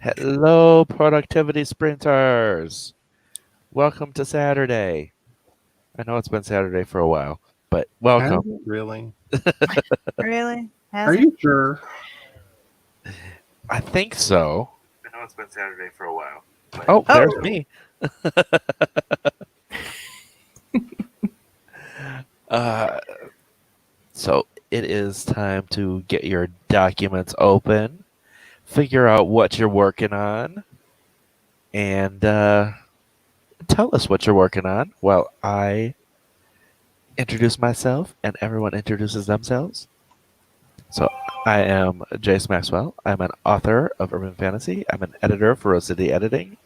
Hello, productivity sprinters. Welcome to Saturday. I know it's been Saturday for a while, but Has welcome. it really? Really? Are Hasn't? you sure? I think so. I know it's been Saturday for a while. Oh, there's me. uh, so it is time to get your documents open, figure out what you're working on, and tell us what you're working on while I introduce myself and everyone introduces themselves. So I am Jace Maxwell. I'm an author of urban fantasy. I'm an editor for Rose City Editing.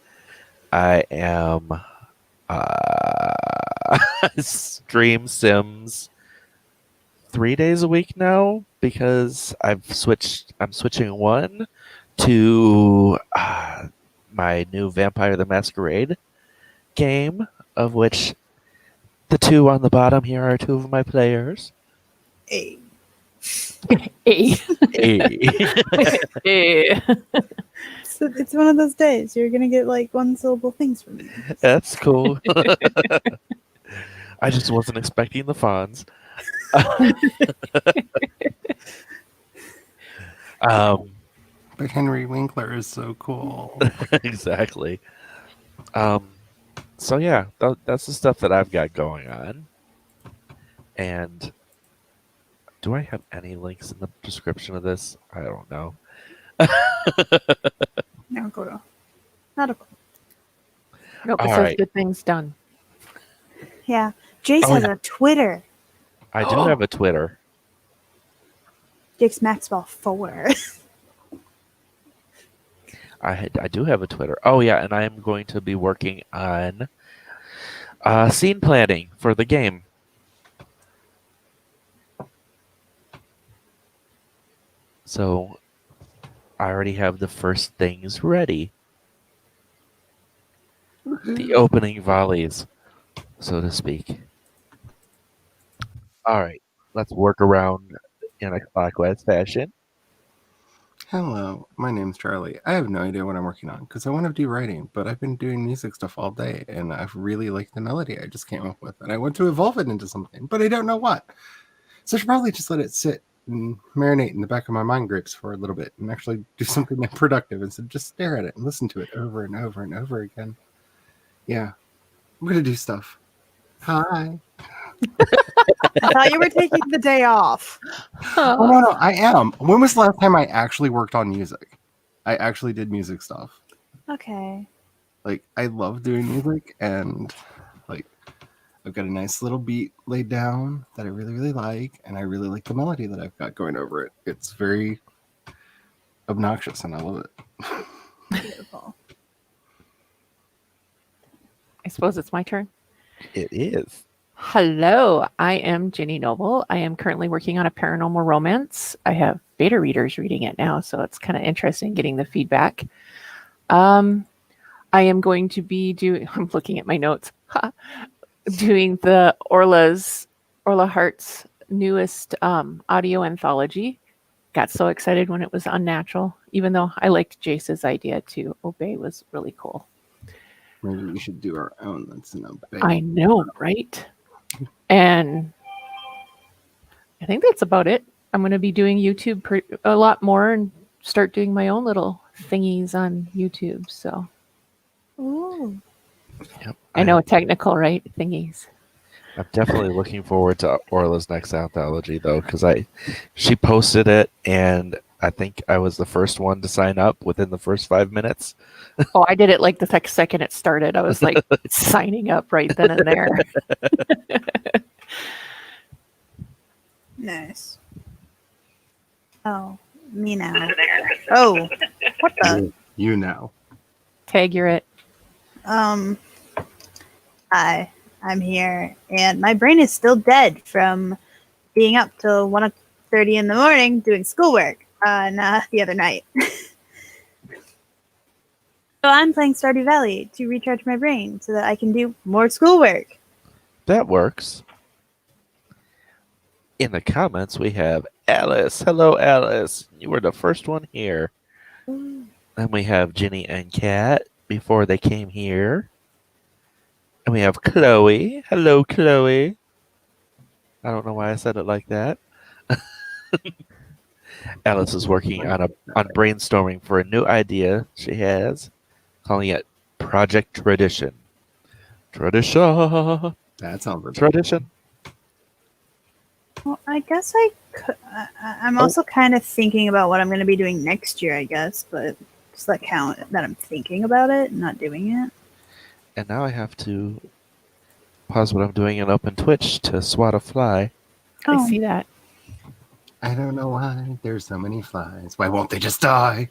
I am stream Sims 3 days a week now because I'm switching one to my new Vampire the Masquerade game, of which the two on the bottom here are two of my players. Hey. Hey. Hey. So it's one of those days. You're gonna get like one syllable things from me. That's cool. I just wasn't expecting the fawns. But Henry Winkler is so cool. Exactly. So yeah, that's the stuff that I've got going on. And do I have any links in the description of this? I don't know. No, go to. Not a. Nope, it All says right. good things done. Yeah. Jace Oh, has yeah. a Twitter. I do have a Twitter. Jace Maxwell 4. I do have a Twitter. Oh yeah, and I am going to be working on scene planning for the game. So I already have the first things ready. The opening volleys, so to speak. All right, let's work around in a clockwise fashion. Hello, my name's Charlie. I have no idea what I'm working on because I want to do writing, but I've been doing music stuff all day and I've really liked the melody I just came up with. And I want to evolve it into something, but I don't know what. So I should probably just let it sit and marinate in the back of my mind grapes for a little bit and actually do something productive instead of just stare at it and listen to it over and over and over again. Yeah, I'm going to do stuff. Hi. I thought you were taking the day off. Oh, no, I am. When was the last time I actually worked on music? I actually did music stuff. Okay. Like, I love doing music, and like, I've got a nice little beat laid down that I really, really like, and I really like the melody that I've got going over it. It's very obnoxious, and I love it. Beautiful. I suppose it's my turn. It is. Hello, I am Ginny Noble. I am currently working on a paranormal romance. I have beta readers reading it now, so it's kind of interesting getting the feedback. I am going to be doing, I'm looking at my notes, doing the Orla Hart's newest audio anthology. Got so excited when it was Unnatural, even though I liked Jace's idea to obey was really cool. Maybe we should do our own. That's an obey. I know, right? And I think that's about it. I'm going to be doing YouTube a lot more and start doing my own little thingies on YouTube. So Ooh. Yep. I know technical, right? Thingies. I'm definitely looking forward to Orla's next anthology, though, because she posted it, and I think I was the first one to sign up within the first 5 minutes. Oh, I did it like the second it started. I was like signing up right then and there. Nice. Oh, me now. Oh, what the? You know. Tag, you're it. Hi, I'm here, and my brain is still dead from being up till 1:30 in the morning doing schoolwork on the other night. So I'm playing Stardew Valley to recharge my brain so that I can do more schoolwork. That works. In the comments, we have Alice. Hello, Alice. You were the first one here. Then we have Ginny and Kat before they came here. And we have Chloe. Hello, Chloe. I don't know why I said it like that. Alice is working on brainstorming for a new idea she has, calling it Project Tradition. Tradition. That sounds ridiculous. Tradition. Well, I guess I'm also kind of thinking about what I'm going to be doing next year, I guess, but does that count that I'm thinking about it and not doing it? And now I have to pause what I'm doing and open Twitch to swat a fly. Oh. I see that. I don't know why there's so many flies. Why won't they just die?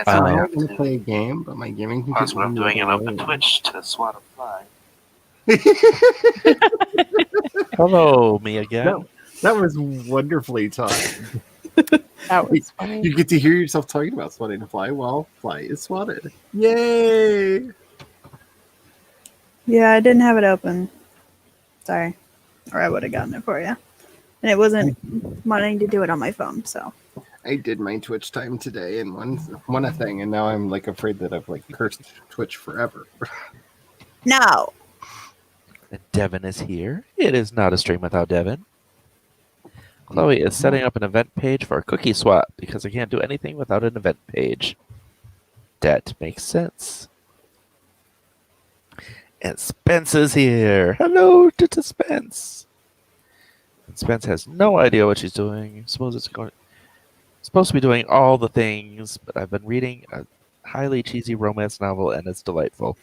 So I'm not going to play a game, but my gaming computer. Pause what I'm doing and open Twitch to swat a fly. Hello, me again. No, that was wonderfully timed. That was funny. You get to hear yourself talking about swatting a fly while fly is swatted. Yay! Yeah, I didn't have it open. Sorry. Or I would have gotten it for you. And it wasn't wanting to do it on my phone, so. I did my Twitch time today and won a thing, and now I'm like afraid that I've like cursed Twitch forever. No! And Devin is here. It is not a stream without Devin. Chloe is setting up an event page for a cookie swap because I can't do anything without an event page. That makes sense. And Spence is here. Hello to Spence. And Spence has no idea what she's doing. Supposed to be doing all the things, but I've been reading a highly cheesy romance novel and it's delightful.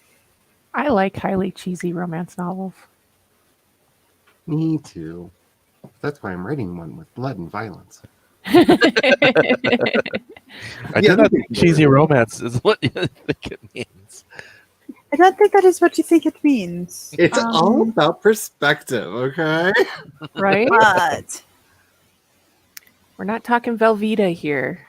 I like highly cheesy romance novels. Me too. That's why I'm writing one with blood and violence. I Yeah, do not that's think good. cheesy romance is what you think it means. I don't think that is what you think it means. It's all about perspective, okay? Right? But We're not talking Velveeta here.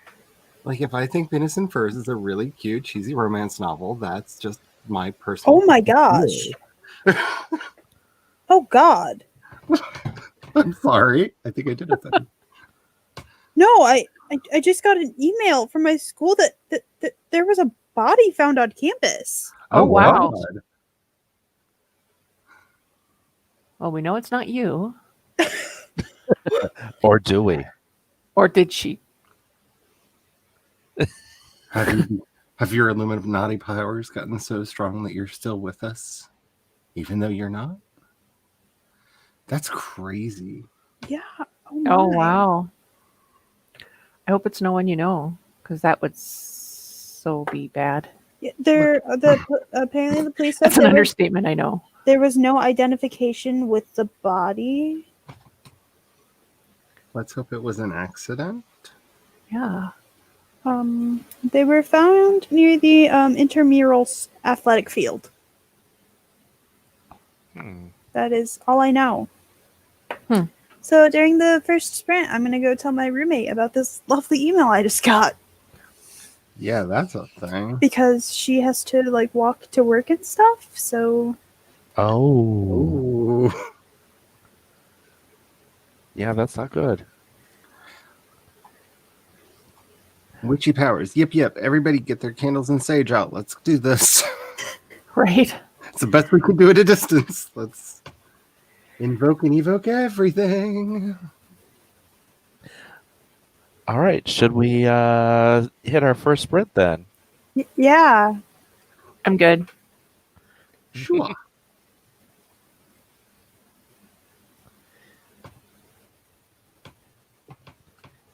Like, if I think Venus and Furs is a really cute, cheesy romance novel, that's just my personal. oh my gosh. Oh god. I'm sorry. I think I did it then. No, I just got an email from my school that there was a body found on campus. Oh, wow. God. Well, we know it's not you. Or do we? Or did she? Have your Illuminati powers gotten so strong that you're still with us, even though you're not? That's crazy. Yeah. Oh, my. wow. I hope it's no one you know, because that would so be bad. Yeah, apparently the police said That's an understatement, I know. there was no identification with the body. Let's hope it was an accident. Yeah. They were found near the intramural athletic field. That is all I know. So during the first sprint, I'm going to go tell my roommate about this lovely email I just got. Yeah, that's a thing. Because she has to like walk to work and stuff. So Oh. Ooh. Yeah, that's not good. Witchy powers. Yep. Everybody get their candles and sage out. Let's do this. Right. It's the best we can do at a distance. Let's invoke and evoke everything. All right. Should we hit our first sprint then? yeah. I'm good. Sure.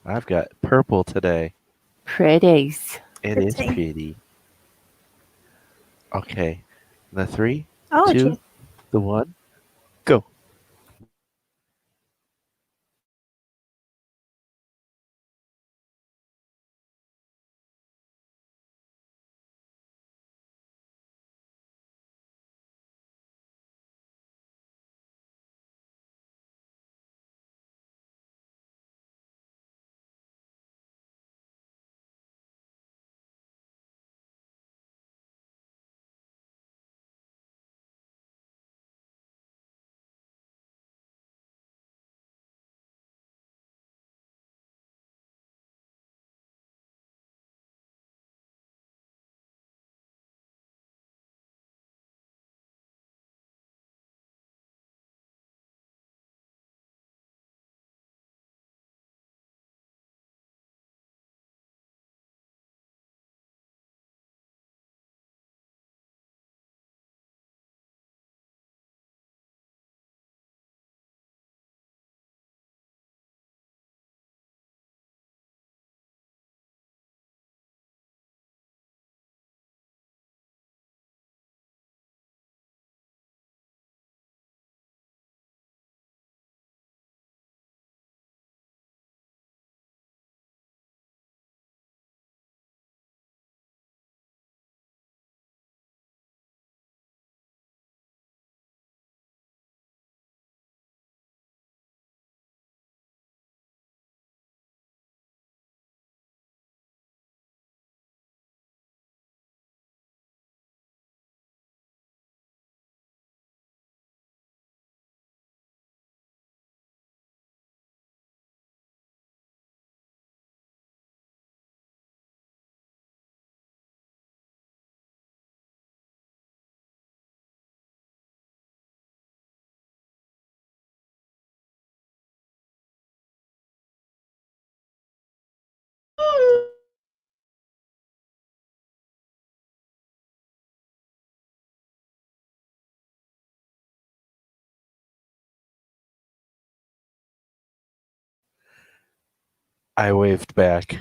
I've got purple today. Pretties. It is Pretty. pretty. Okay. The 3, Oh, 2, geez. the 1, go. I waved back.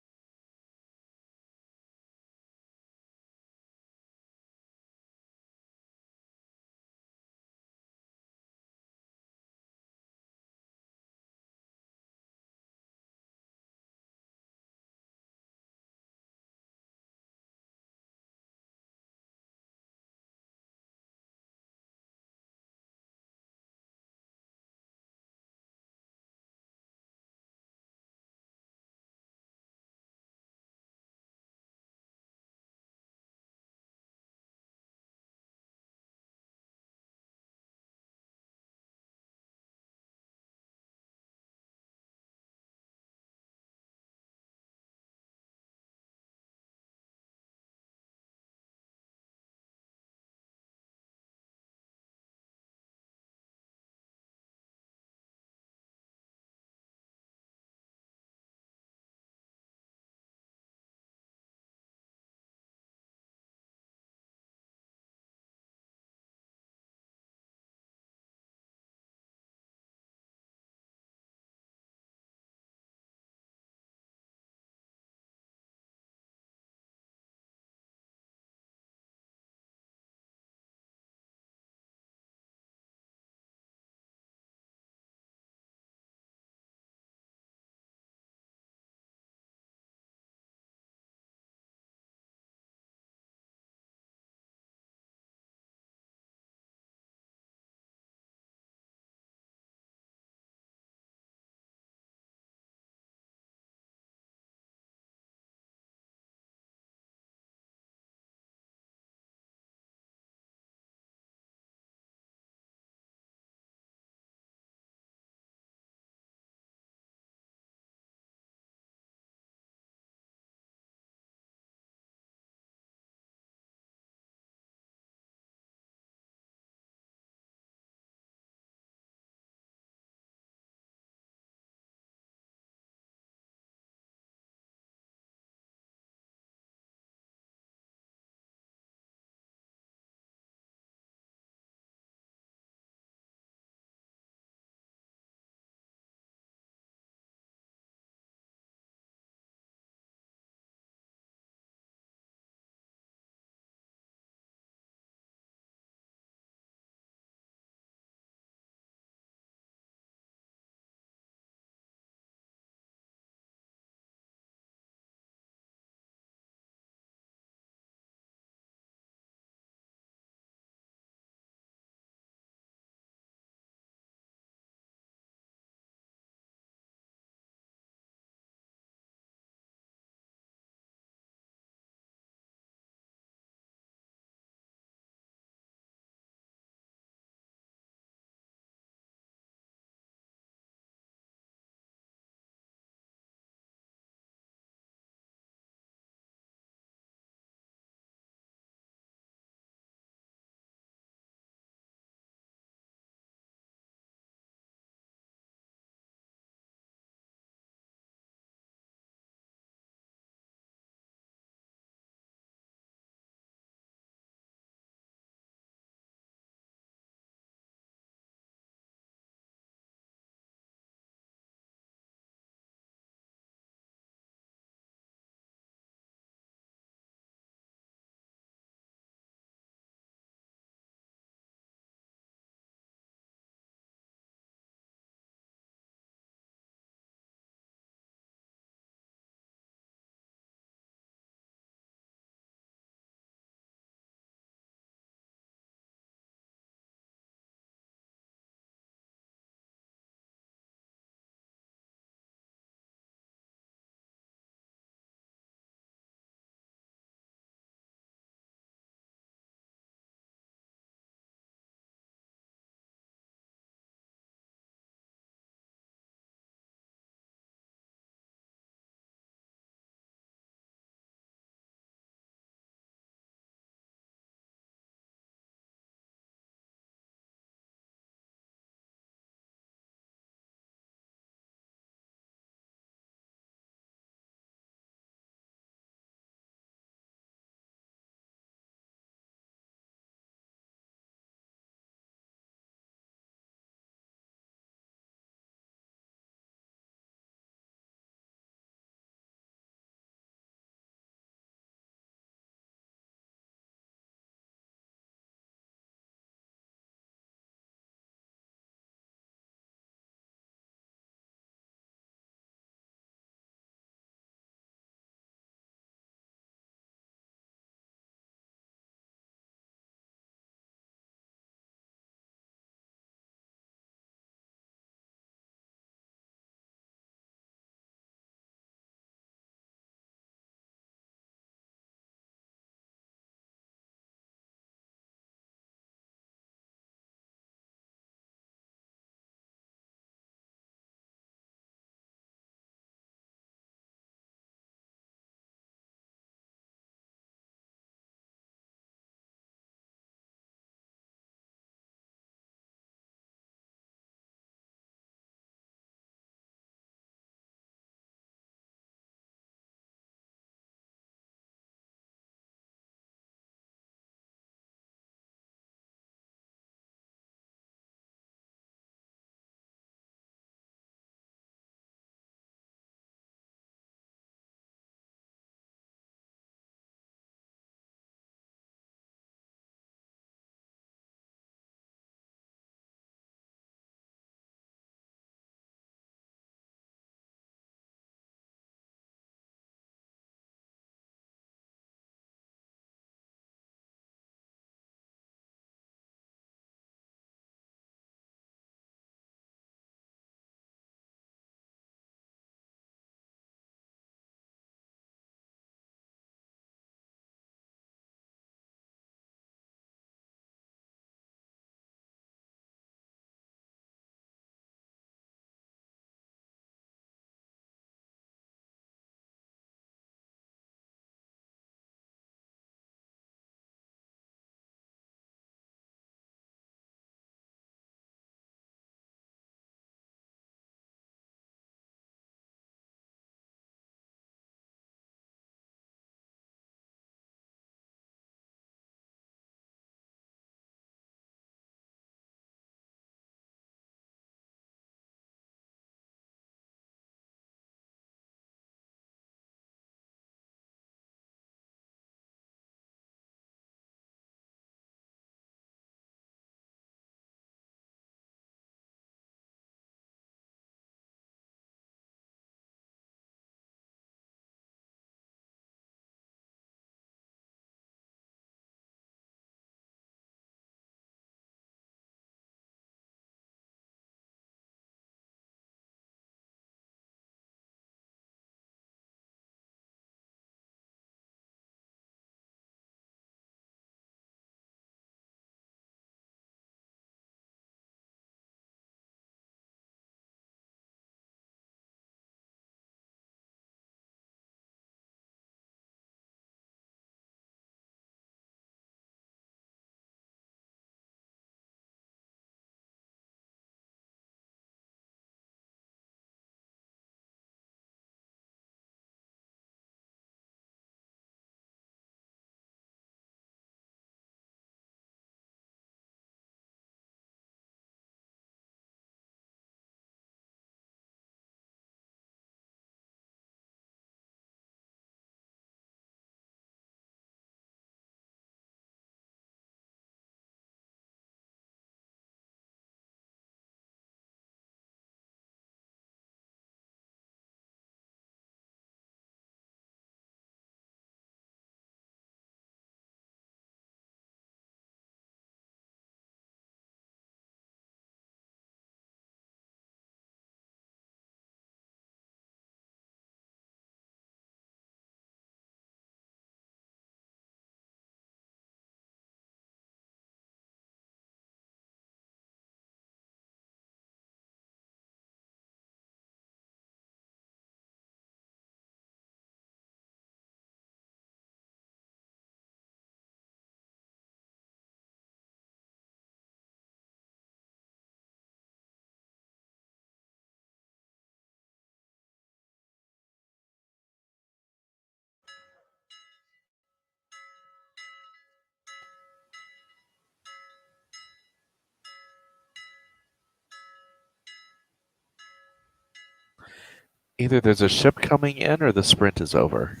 Either there's a ship coming in or the sprint is over.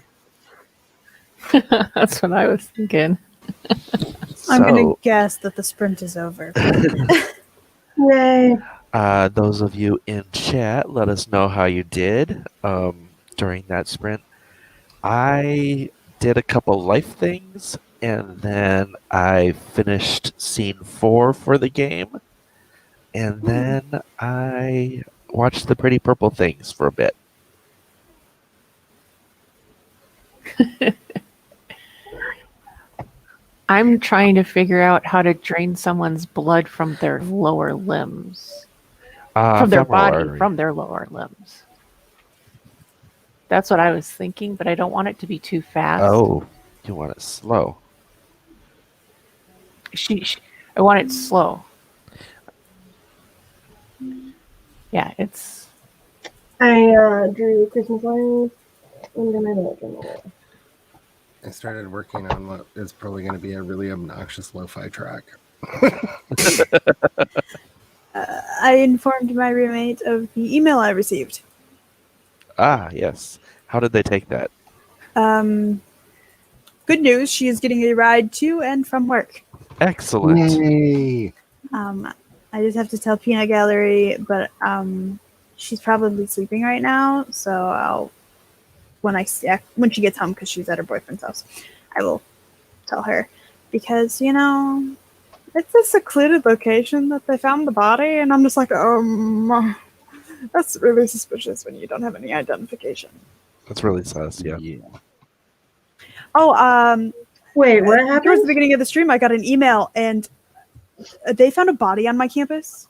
That's what I was thinking. I'm gonna So, guess that the sprint is over. Yay. those of you in chat, let us know how you did during that sprint. I did a couple life things, and then I finished scene 4 for the game, and then I watched the Pretty Purple Things for a bit. I'm trying to figure out how to drain someone's blood from their lower limbs. From their Femoral body, artery. from their lower limbs. That's what I was thinking, but I don't want it to be too fast. Oh, you want it slow. I want it slow. Yeah, it's I drew Christmas lights. I'm gonna look in the wall. I started working on what is probably going to be a really obnoxious lo-fi track. I informed my roommate of the email I received. Ah, yes. How did they take that? Good news, she is getting a ride to and from work. Excellent. Yay! I just have to tell Peanut Gallery, but she's probably sleeping right now, so when she gets home, because she's at her boyfriend's house, I will tell her, because it's a secluded location that they found the body, and I'm just like, that's really suspicious when you don't have any identification. That's really sus, yeah. Oh, Wait, what towards the happened? beginning of the stream, I got an email, and they found a body on my campus.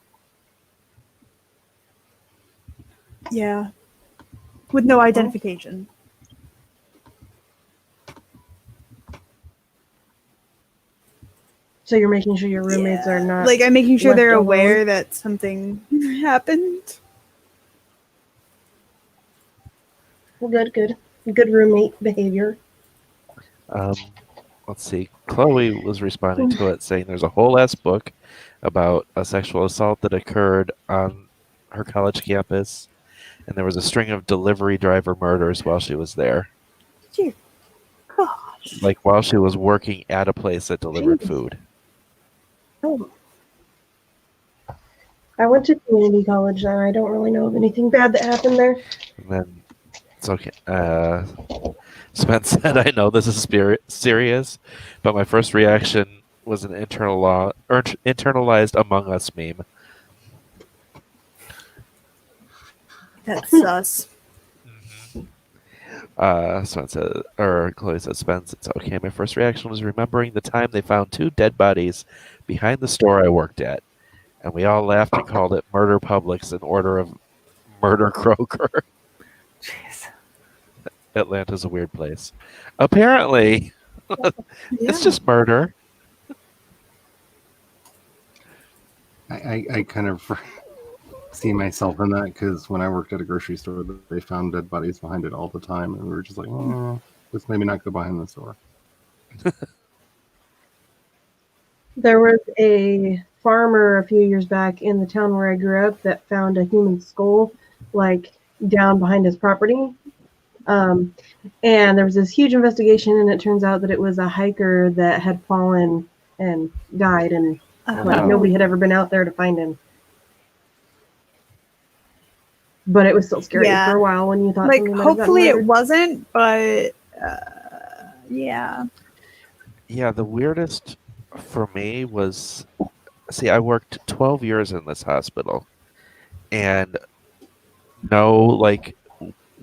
Yeah, with no identification. So you're making sure your roommates are not Like, I'm making sure left they're alone? aware that something happened. Well, good roommate behavior. Let's see. Chloe was responding to it saying there's a whole ass book about a sexual assault that occurred on her college campus, and there was a string of delivery driver murders while she was there. Dear gosh. Like while she was working at a place that delivered Jeez. food. Oh. I went to community college and I don't really know of anything bad that happened there. And then it's okay. Spence said, I know this is serious, but my first reaction was an internalized Among Us meme. That's sus. Spence said, or Chloe said, Spence, it's okay. My first reaction was remembering the time they found 2 dead bodies behind the store I worked at, and we all laughed and called it Murder Publix in order of Murder Kroger. jeez. Atlanta's a weird place. Apparently, it's just murder. I kind of see myself in that because when I worked at a grocery store, they found dead bodies behind it all the time, and we were just like, let's maybe not go behind the store. There was a farmer a few years back in the town where I grew up that found a human skull like down behind his property. And there was this huge investigation, and it turns out that it was a hiker that had fallen and died, and like nobody had ever been out there to find him. But it was still scary Yeah. for a while when you thought Like, somebody might have gotten hopefully it murdered. wasn't, but yeah. Yeah, the weirdest for me was, see, I worked 12 years in this hospital, and no, like,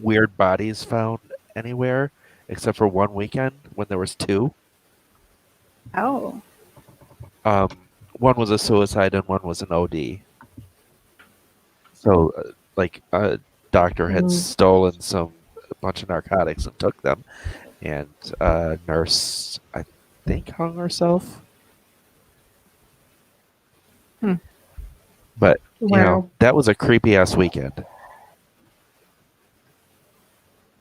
weird bodies found anywhere except for one weekend when there was 2. Oh. One was a suicide and one was an OD. So, like, a doctor had stolen a bunch of narcotics and took them, and a nurse, I think, hung herself. But Wow. that was a creepy ass weekend.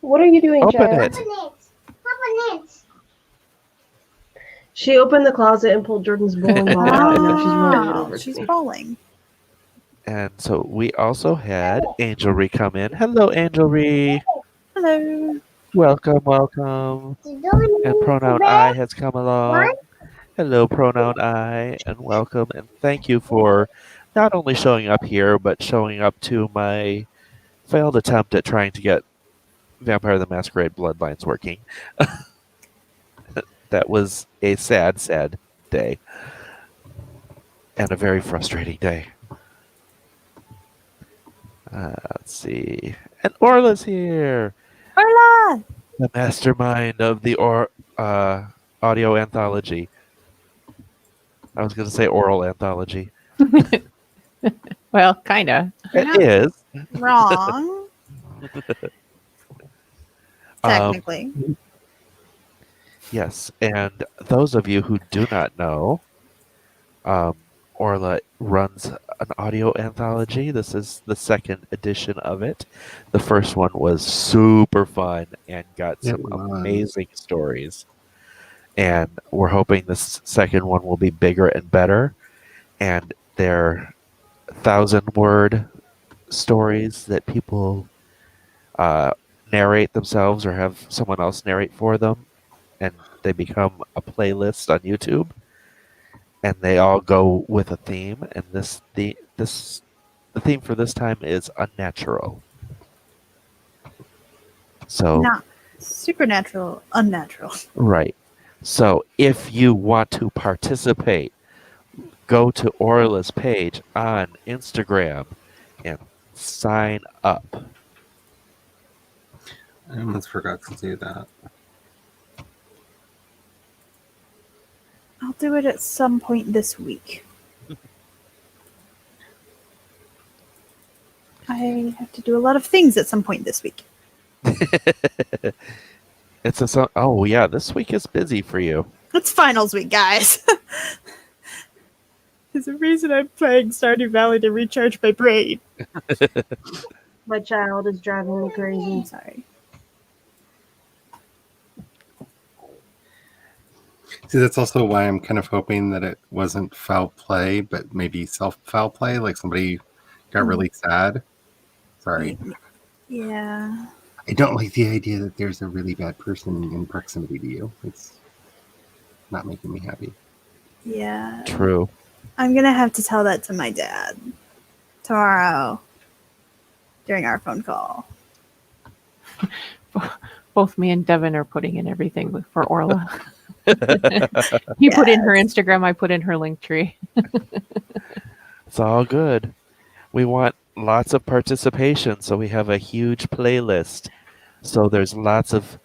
What are you doing, Open Chad? it. She opened the closet and pulled Jordan's bowling ball out, and now she's running it over to She's me. bowling. And so we also had Angelry come in. Hello, Angelry. Hello. Welcome, welcome. And pronoun I has come along. Hello, pronoun I, and welcome. And thank you for not only showing up here, but showing up to my failed attempt at trying to get Vampire the Masquerade Bloodlines working. That was a sad, sad day. And a very frustrating day. Let's see. And Orla's here! Hola. The mastermind of the audio anthology. I was going to say oral anthology. Well, kind of. It is. Wrong. Um, Technically. yes, and those of you who do not know, Orla runs an audio anthology. This is the second edition of it. The first one was super fun and got some It was. amazing stories. And we're hoping this second one will be bigger and better. And they're 1,000-word stories that people narrate themselves or have someone else narrate for them. And they become a playlist on YouTube. And they all go with a theme. And the theme for this time is unnatural. So Not supernatural, unnatural. right. So if you want to participate, go to Orla's page on Instagram and sign up. I almost forgot to do that. I'll do it at some point this week. I have to do a lot of things at some point this week. Oh yeah, this week is busy for you. It's finals week, guys. There's a reason I'm playing Stardew Valley to recharge my brain. My child is driving me crazy. Sorry. See, that's also why I'm kind of hoping that it wasn't foul play, but maybe self-foul play, like somebody got really sad. Sorry. Yeah. I don't like the idea that there's a really bad person in proximity to you. It's not making me happy. Yeah. True. I'm gonna have to tell that to my dad tomorrow during our phone call. Both me and Devin are putting in everything for Orla. You put in her Instagram, I put in her link tree. It's all good. We want lots of participation, so we have a huge playlist. So there's lots of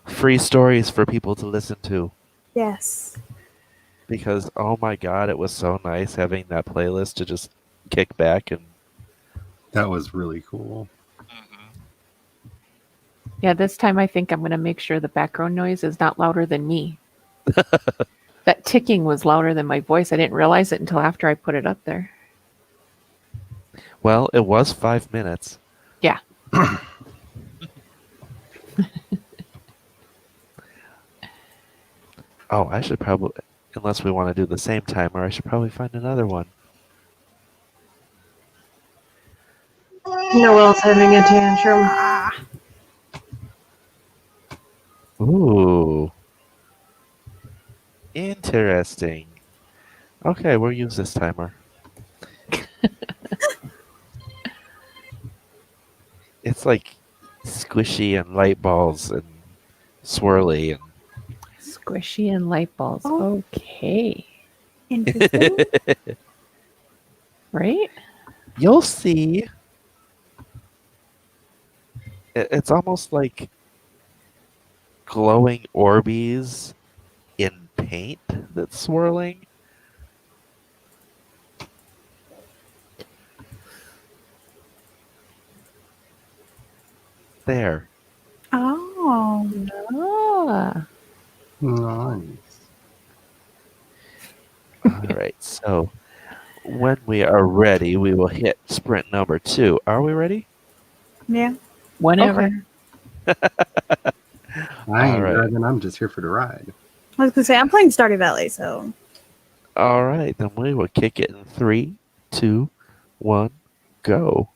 free stories for people to listen to. Yes. Because, oh my god, it was so nice having that playlist to just kick back and... That was really cool. Yeah, this time I think I'm going to make sure the background noise is not louder than me. That ticking was louder than my voice. I didn't realize it until after I put it up there. Well, it was 5 minutes. Yeah. Oh, I should probably... Unless we want to do the same timer, I should probably find another one. Noelle's having a tantrum. Ah. Ooh. Interesting. Okay, we'll use this timer. It's like squishy and light balls and swirly and Squishy and light balls. Oh. Okay. Interesting. Right? you'll see. It's almost like glowing Orbeez in paint that's swirling. There. Oh. Ah. Nice. All right. So when we are ready, we will hit sprint number 2. Are we ready? Yeah. Whenever. Okay. I ain't All right. driving, I'm just here for the ride. I was gonna say I'm playing Stardew Valley, so All right. Then we will kick it in 3, 2, 1, go.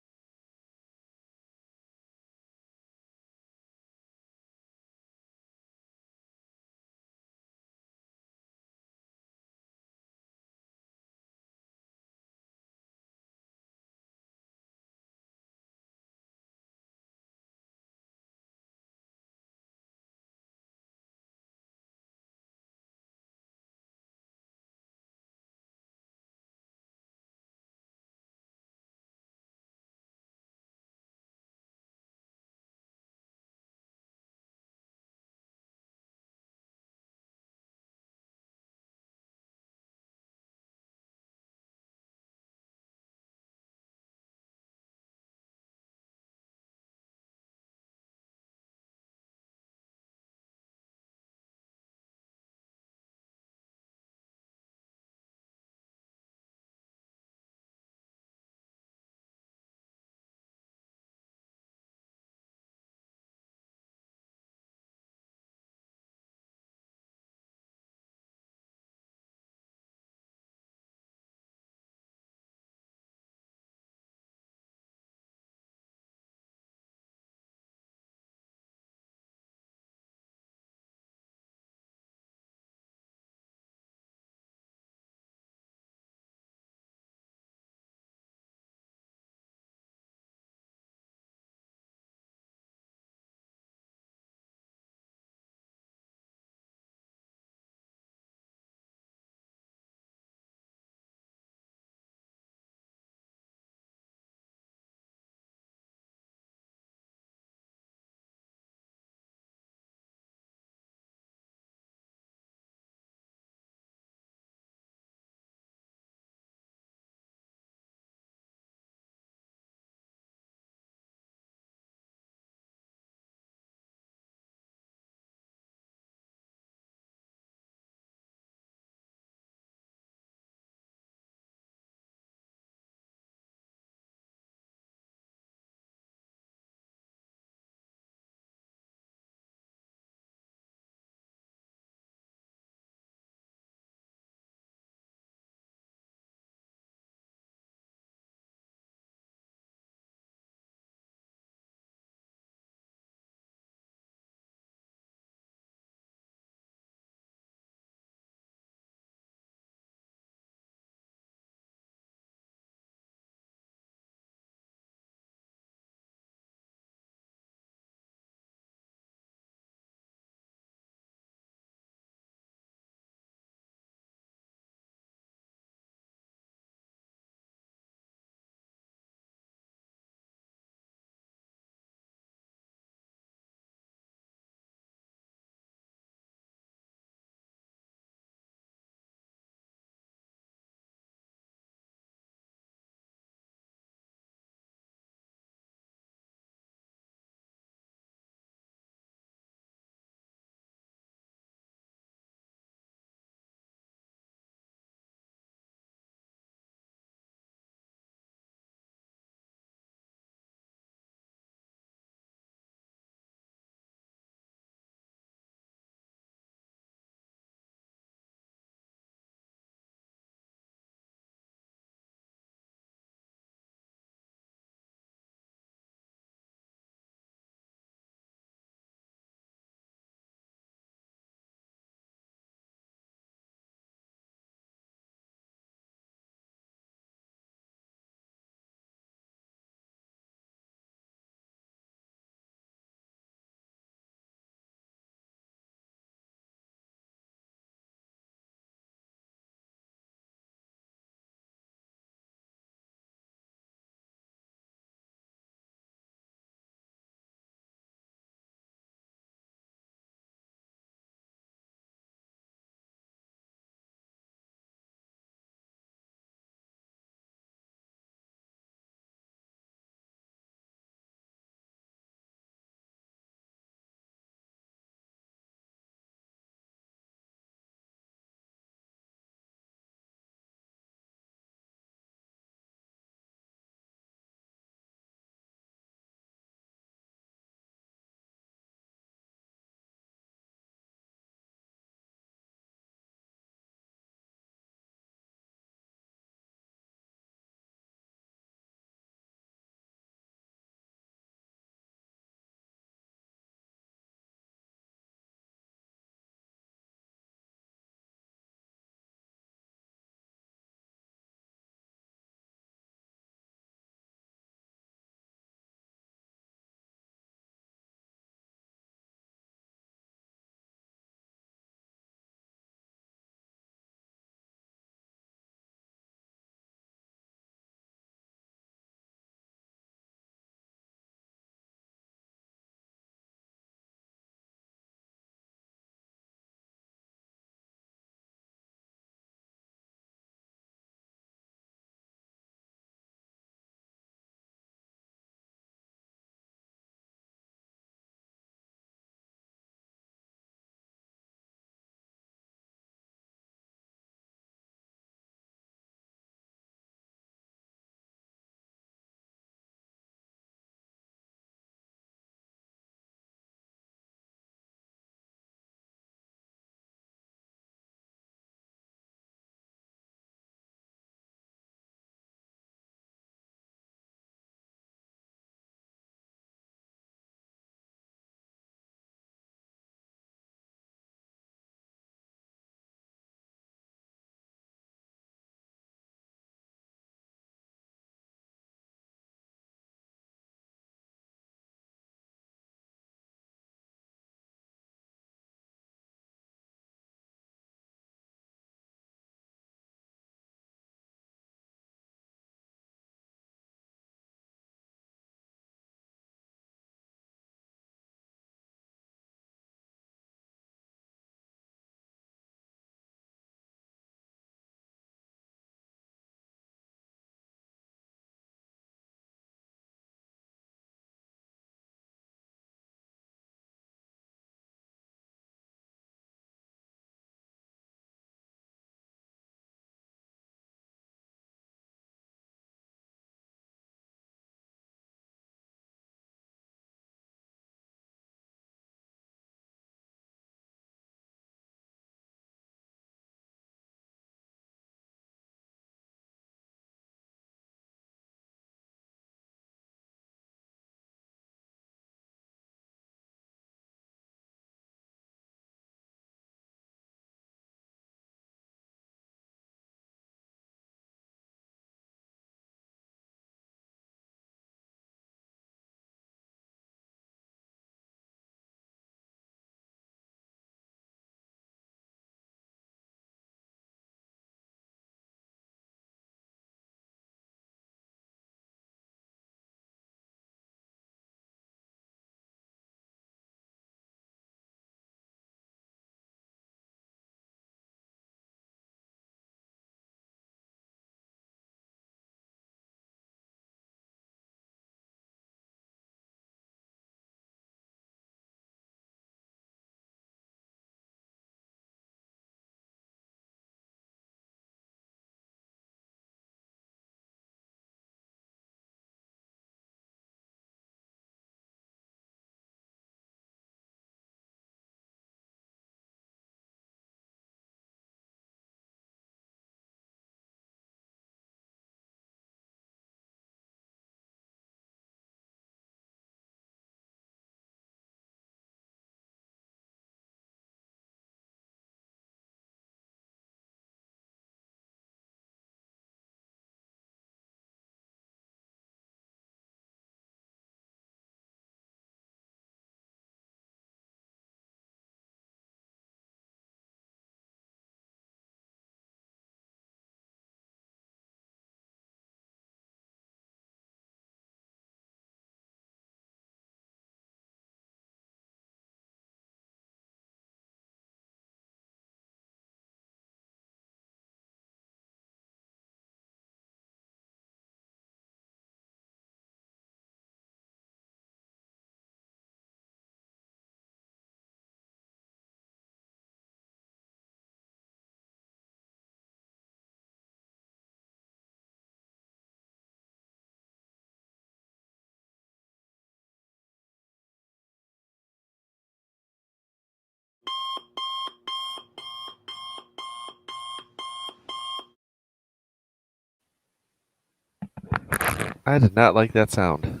I did not like that sound.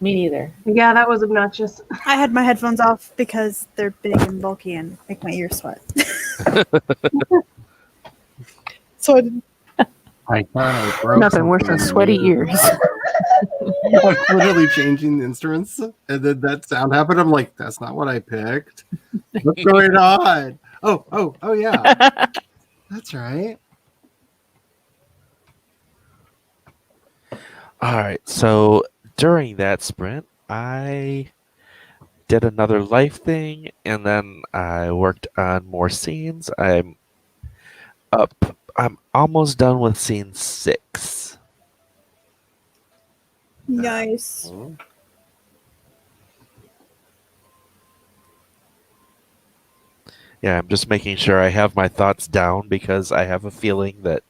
Me neither. Yeah, that was obnoxious. I had my headphones off because they're big and bulky and make my ears sweat. So I didn't. I thought I broke Nothing worse than something. sweaty ears. I was literally changing the instruments, and then that sound happened. I'm like, that's not what I picked. What's going on? Oh, yeah. That's right. All right. So during that sprint, I did another life thing, and then I worked on more scenes. I'm up. I'm almost done with scene 6. Nice. Yeah, I'm just making sure I have my thoughts down because I have a feeling that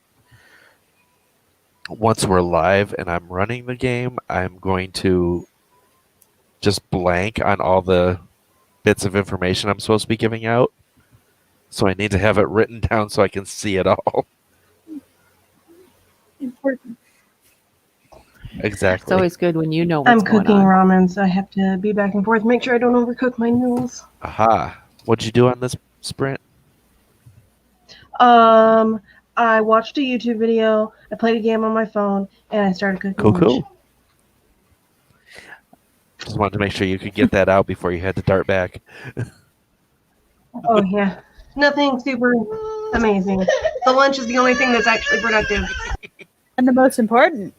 once we're live and I'm running the game, I'm going to just blank on all the bits of information I'm supposed to be giving out. So I need to have it written down so I can see it all. Important. It's Exactly. always good when you know what's I'm going cooking on. ramen, so I have to be back and forth. Make sure I don't overcook my noodles. Aha. What'd you do on this sprint? I watched a YouTube video, I played a game on my phone, and I started cooking Cool, lunch. cool. Just wanted to make sure you could get that out before you had to dart back. Oh yeah, nothing super amazing. The lunch is the only thing that's actually productive. And the most important.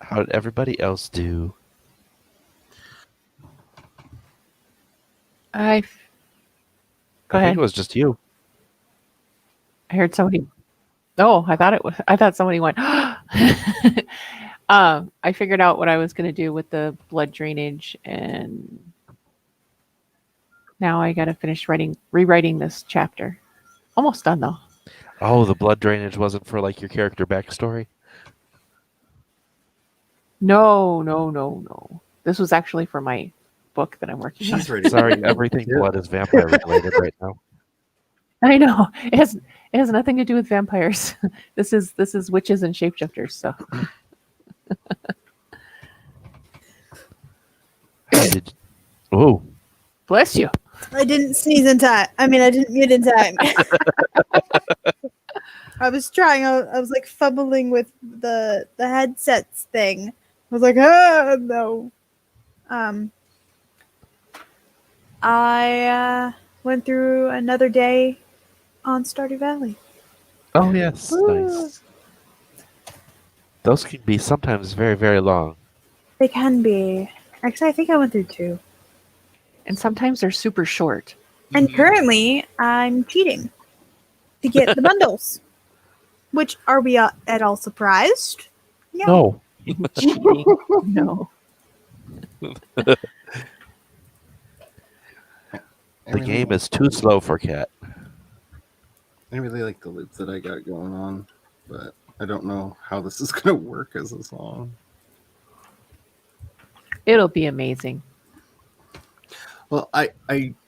How did everybody else do? Go I think ahead. it was just you. I heard somebody. Oh, I thought somebody went. I figured out what I was going to do with the blood drainage, and now I got to finish rewriting this chapter. Almost done though. Oh, the blood drainage wasn't for like your character backstory? No. This was actually for my book that I'm working on. She's ready. Sorry, everything Yeah. blood is vampire related right now. I know it has nothing to do with vampires. This is witches and shapeshifters. So How did Oh, bless you. I didn't sneeze in time. I mean, I didn't mute in time. I was trying. I was like fumbling with the headsets thing. I was like, no. I went through another day on Stardew Valley. oh yes, nice. Those can be sometimes very, very long. They can be. Actually, I think I went through 2. And sometimes they're super short. And currently, I'm cheating to get the bundles. Which, are we at all surprised? No. Cheating. No. The game is too slow for Cat. I really like the loops that I got going on, but I don't know how this is going to work as a song. It'll be amazing. Well, I've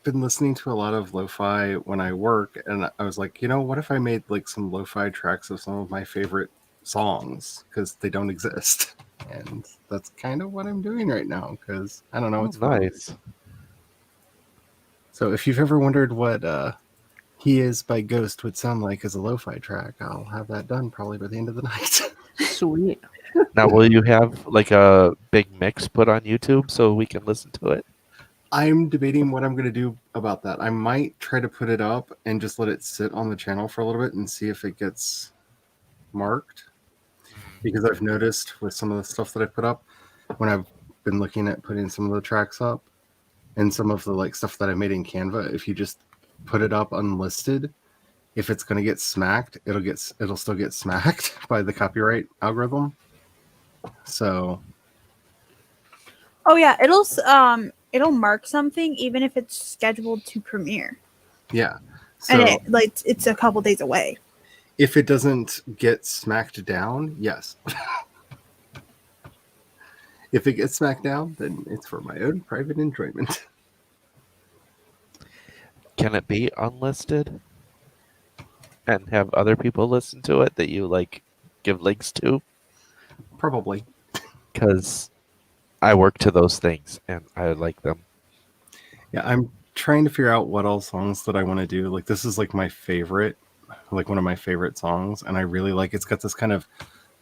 been listening to a lot of lo-fi when I work, and I was like, what if I made like some lo-fi tracks of some of my favorite songs, because they don't exist. And that's kind of what I'm doing right now, because I don't know, it's fun. Nice. So if you've ever wondered what He Is by Ghost would sound like as a lo-fi track, I'll have that done probably by the end of the night. Sweet. Now, will you have like a big mix put on YouTube so we can listen to it? I'm debating what I'm going to do about that. I might try to put it up and just let it sit on the channel for a little bit and see if it gets marked. Because I've noticed with some of the stuff that I put up, when I've been looking at putting some of the tracks up and some of the like stuff that I made in Canva, if you just put it up unlisted, if it's going to get smacked, it'll still get smacked by the copyright algorithm. So Oh yeah, it'll mark something even if it's scheduled to premiere, yeah. So and it's a couple days away. if it doesn't get smacked down, yes. If it gets smacked down, then it's for my own private enjoyment. Can it be unlisted? and have other people listen to it that you like give links to? Probably. Because I work to those things and I like them. Yeah, I'm trying to figure out what all songs that I want to do. Like this is like my favorite, like one of my favorite songs, and I really like. It's got this kind of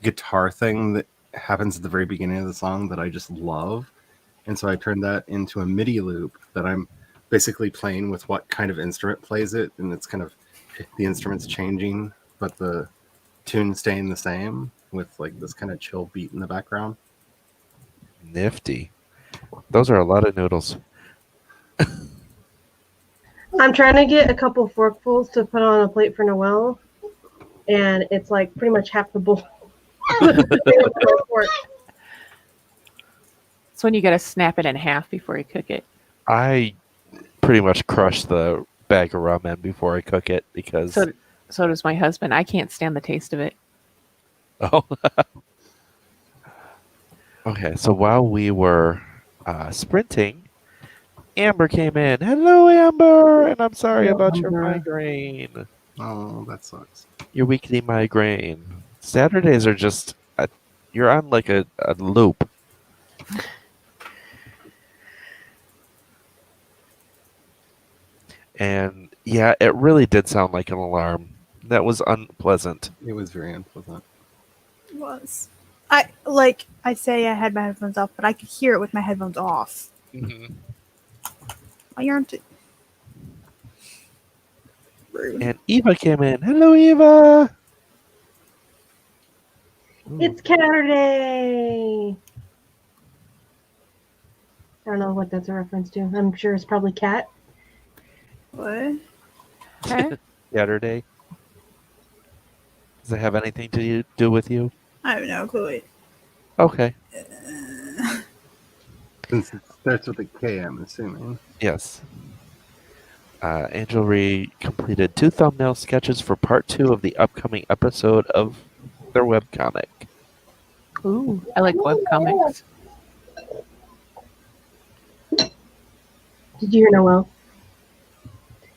guitar thing that happens at the very beginning of the song that I just love, and so I turned that into a MIDI loop that I'm basically playing with what kind of instrument plays it, and it's kind of the instrument's changing, but the tune staying the same with like this kind of chill beat in the background. Nifty. Those are a lot of noodles. I'm trying to get a couple forkfuls to put on a plate for Noelle, and it's like pretty much half the bowl. It's when you got to snap it in half before you cook it. I pretty much crush the bag of ramen before I cook it because So does my husband. I can't stand the taste of it. oh. Okay, so while we were sprinting, Amber came in. Hello, Amber, and I'm sorry Hello, about your Amber. migraine. Oh, that sucks. Your weekly migraine. Saturdays are just you're on like a loop. And yeah, it really did sound like an alarm. That was unpleasant. It was very unpleasant. It was. I say I had my headphones off, but I could hear it with my headphones off. Why aren't it? Rude. And Eva came in. Hello, Eva. It's Saturday. I don't know what that's a reference to. I'm sure it's probably cat. What? Okay. Saturday. Does it have anything to do with you? I have no clue. Okay. Since it starts with a K, I'm assuming. Yes. Angel Ree completed 2 thumbnail sketches for part 2 of the upcoming episode of their webcomic. Ooh, I like webcomics. Did you hear Noelle?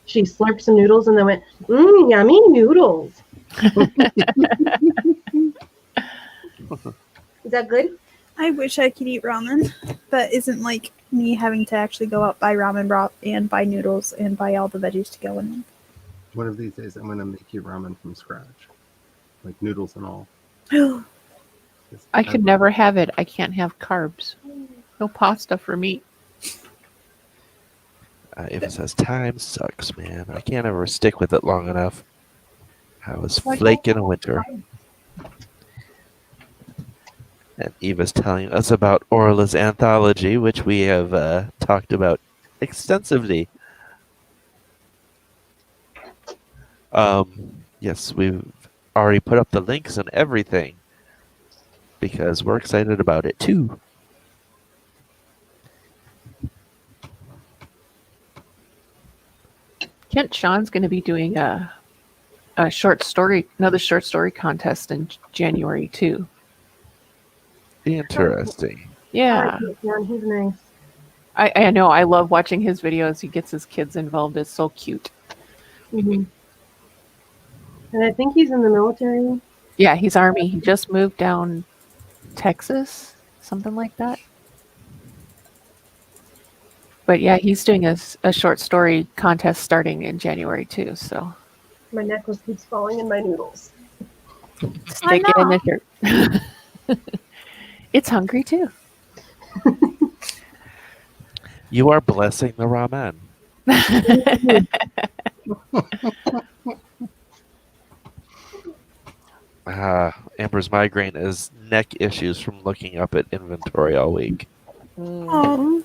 She slurped some noodles and then went, yummy noodles. Is that good? I wish I could eat ramen. That isn't like me having to actually go out buy ramen broth and buy noodles and buy all the veggies to go in them. One of these days, I'm going to make you ramen from scratch, like noodles and all. I could never have it. I can't have carbs. No pasta for me. Eva says, time sucks, man. I can't ever stick with it long enough. I was Like- flake in the winter. And Eva's telling us about Orla's anthology, which we have talked about extensively. Yes, we've already put up the links and everything because we're excited about it too. Kent Sean's going to be doing another short story contest in January too. Interesting. Yeah, Yeah, he's nice. I know. I love watching his videos. He gets his kids involved. It's so cute. Mhm. And I think he's in the military. Yeah, he's Army. He just moved down Texas, something like that. But yeah, he's doing a short story contest starting in January too. So My necklace keeps falling in my noodles. stick it in the shirt. It's hungry too. You are blessing the ramen. Amber's migraine is neck issues from looking up at inventory all week. Oh,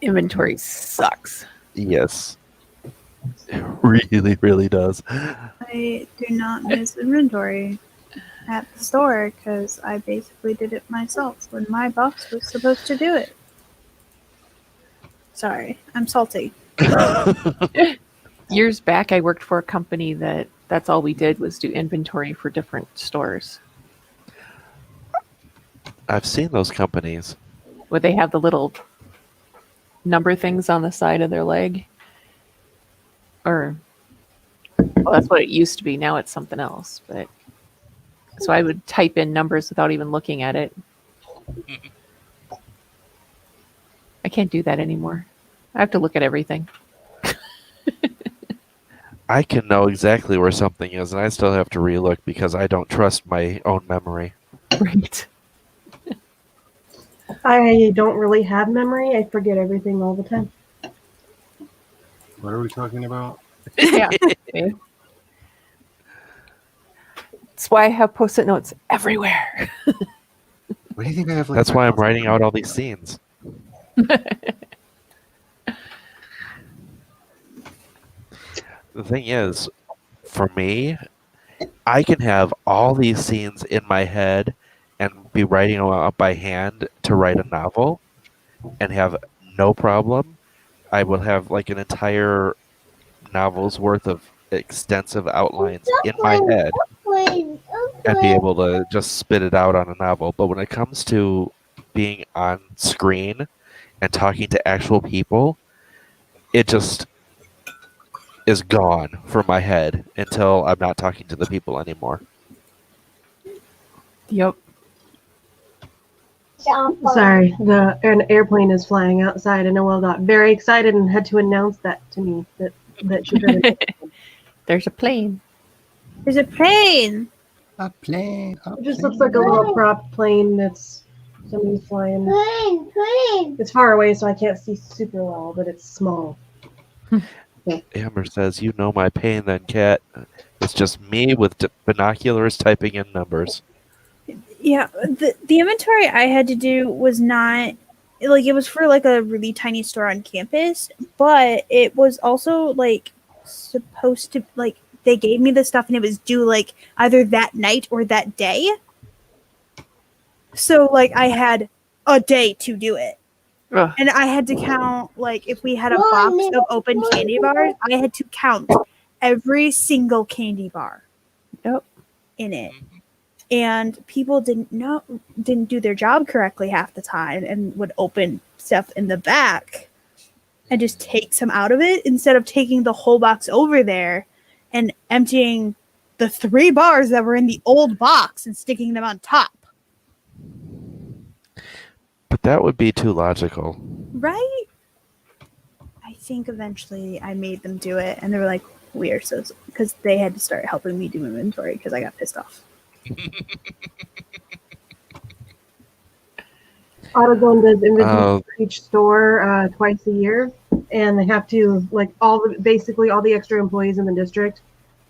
Inventory sucks. Yes. It really, really does. I do not miss inventory at the store because I basically did it myself when my boss was supposed to do it. Sorry, I'm salty. Years back, I worked for a company that's all we did was do inventory for different stores. I've seen those companies. Where they have the little number things on the side of their leg. Or Well, that's what it used to be. Now it's something else. But so I would type in numbers without even looking at it. I can't do that anymore. I have to look at everything. I can know exactly where something is, and I still have to relook because I don't trust my own memory. Right. I don't really have memory. I forget everything all the time. What are we talking about? Yeah. Okay. That's why I have post-it notes everywhere. What do you think I have? Like That's why I'm 5,000 writing out all these scenes. The thing is, for me, I can have all these scenes in my head and be writing them out by hand to write a novel and have no problem. I will have like an entire novel's worth of extensive outlines in my head and be able to just spit it out on a novel. But when it comes to being on screen and talking to actual people, it just is gone from my head until I'm not talking to the people anymore. Yep. Sorry, an airplane is flying outside, and Noelle got very excited and had to announce that to me that she heard it. There's a plane. There's a plane. A plane. It just looks like a little prop plane that's somebody's flying. It's far away, so I can't see super well, but it's small. Amber says, "You know my pain, then, Cat. It's just me with binoculars typing in numbers." Yeah, the inventory I had to do was not like it was for like a really tiny store on campus, but it was also like supposed to like they gave me the stuff and it was due like either that night or that day. So like I had a day to do it. Ugh. And I had to count like if we had a box of open candy bars, I had to count every single candy bar Yep. in it. And people didn't do their job correctly half the time and would open stuff in the back and just take some out of it instead of taking the whole box over there and emptying the 3 bars that were in the old box and sticking them on top. But that would be too logical. Right? I think eventually I made them do it and they were like, we are so, because they had to start helping me do inventory because I got pissed off. AutoZone does inventory for each store twice a year, and they have to like basically all the extra employees in the district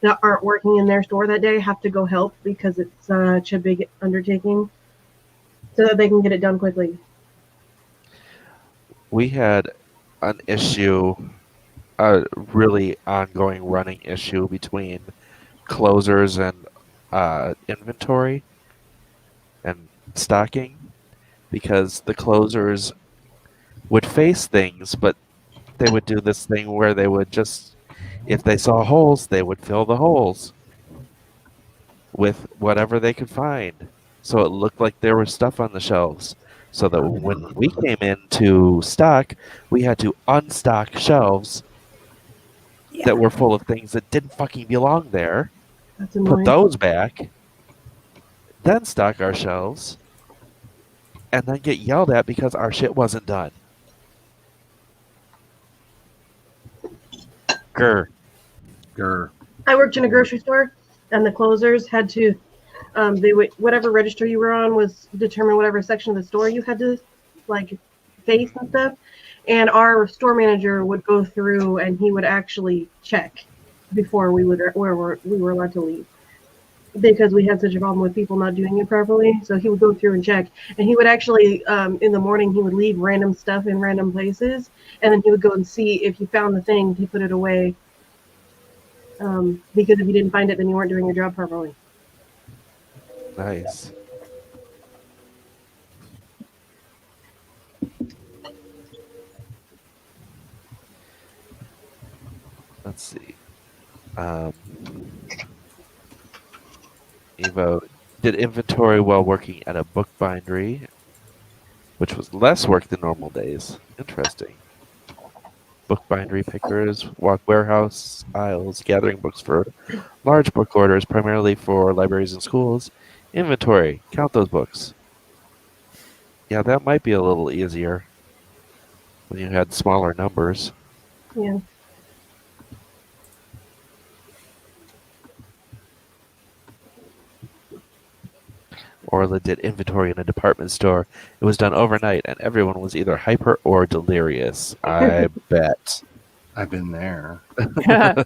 that aren't working in their store that day have to go help because it's such a big undertaking, so that they can get it done quickly. We had an issue, a really ongoing running issue between closers and inventory and stocking, because the closers would face things, but they would do this thing where they would just, if they saw holes, they would fill the holes with whatever they could find. So it looked like there was stuff on the shelves. So that when we came in to stock, we had to unstock shelves that were full of things that didn't fucking belong there. That's Put annoying. those back, then stock our shelves, and then get yelled at because our shit wasn't done. Grr. Grr. I worked in a grocery store, and the closers had to, they would whatever register you were on was determine whatever section of the store you had to like face and stuff. And our store manager would go through and he would actually check before we were allowed to leave, because we had such a problem with people not doing it properly. So he would go through and check, and he would actually in the morning he would leave random stuff in random places, and then he would go and see if you found the thing, he put it away. Because if you didn't find it, then you weren't doing your job properly. Nice. Let's see. Evo did inventory while working at a book bindery, which was less work than normal days. Interesting. bookbindery pickers, walk warehouse aisles, gathering books for large book orders, primarily for libraries and schools. Inventory, count those books. Yeah, that might be a little easier when you had smaller numbers. Yeah. Orla did inventory in a department store. It was done overnight, and everyone was either hyper or delirious. I bet. I've been there. I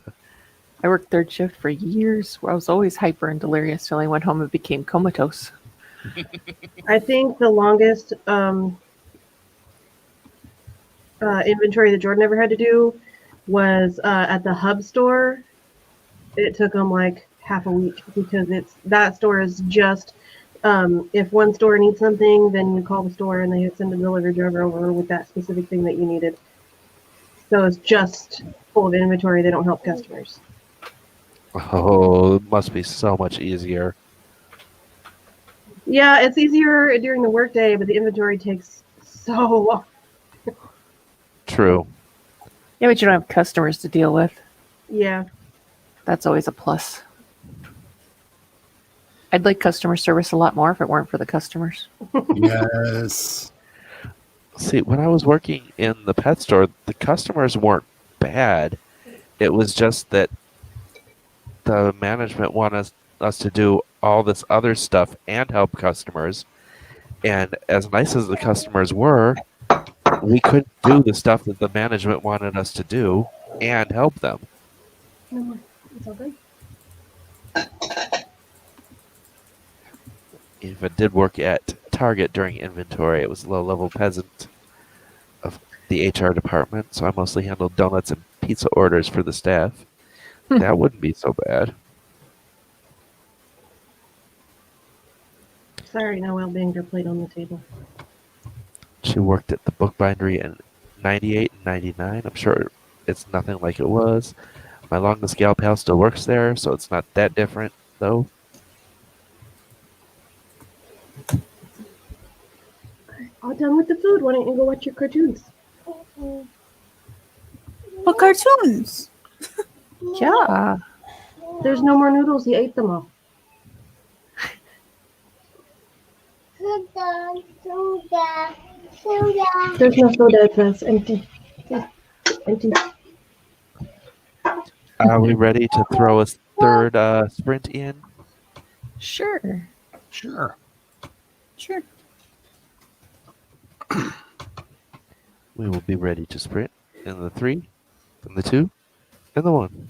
worked third shift for years where I was always hyper and delirious till I went home and became comatose. I think the longest inventory that Jordan ever had to do was at the hub store. It took him like half a week because that store is just if one store needs something, then you call the store and they send a delivery driver over with that specific thing that you needed. So it's just full of inventory. They don't help customers. Oh, it must be so much easier. Yeah, it's easier during the workday, but the inventory takes so long. True. Yeah, but you don't have customers to deal with. Yeah. That's always a plus. I'd like customer service a lot more if it weren't for the customers. Yes. See, when I was working in the pet store, the customers weren't bad. It was just that the management wanted us to do all this other stuff and help customers. And as nice as the customers were, we couldn't do the stuff that the management wanted us to do and help them. No more. It's all good. If I did work at Target during inventory, it was a low-level peasant of the HR department, so I mostly handled donuts and pizza orders for the staff. That wouldn't be so bad. Sorry, Noelle banged her plate on the table. She worked at the bookbindery in 98 and 99. I'm sure it's nothing like it was. My longest gal pal still works there, so it's not that different, though. All done with the food. Why don't you go watch your cartoons? What cartoons? Yeah. There's no more noodles. You ate them all. There's no soda. It's empty. Empty. Are we ready to throw a third sprint in? Sure. Sure. Sure. We will be ready to sprint in the 3, in the 2, and the 1.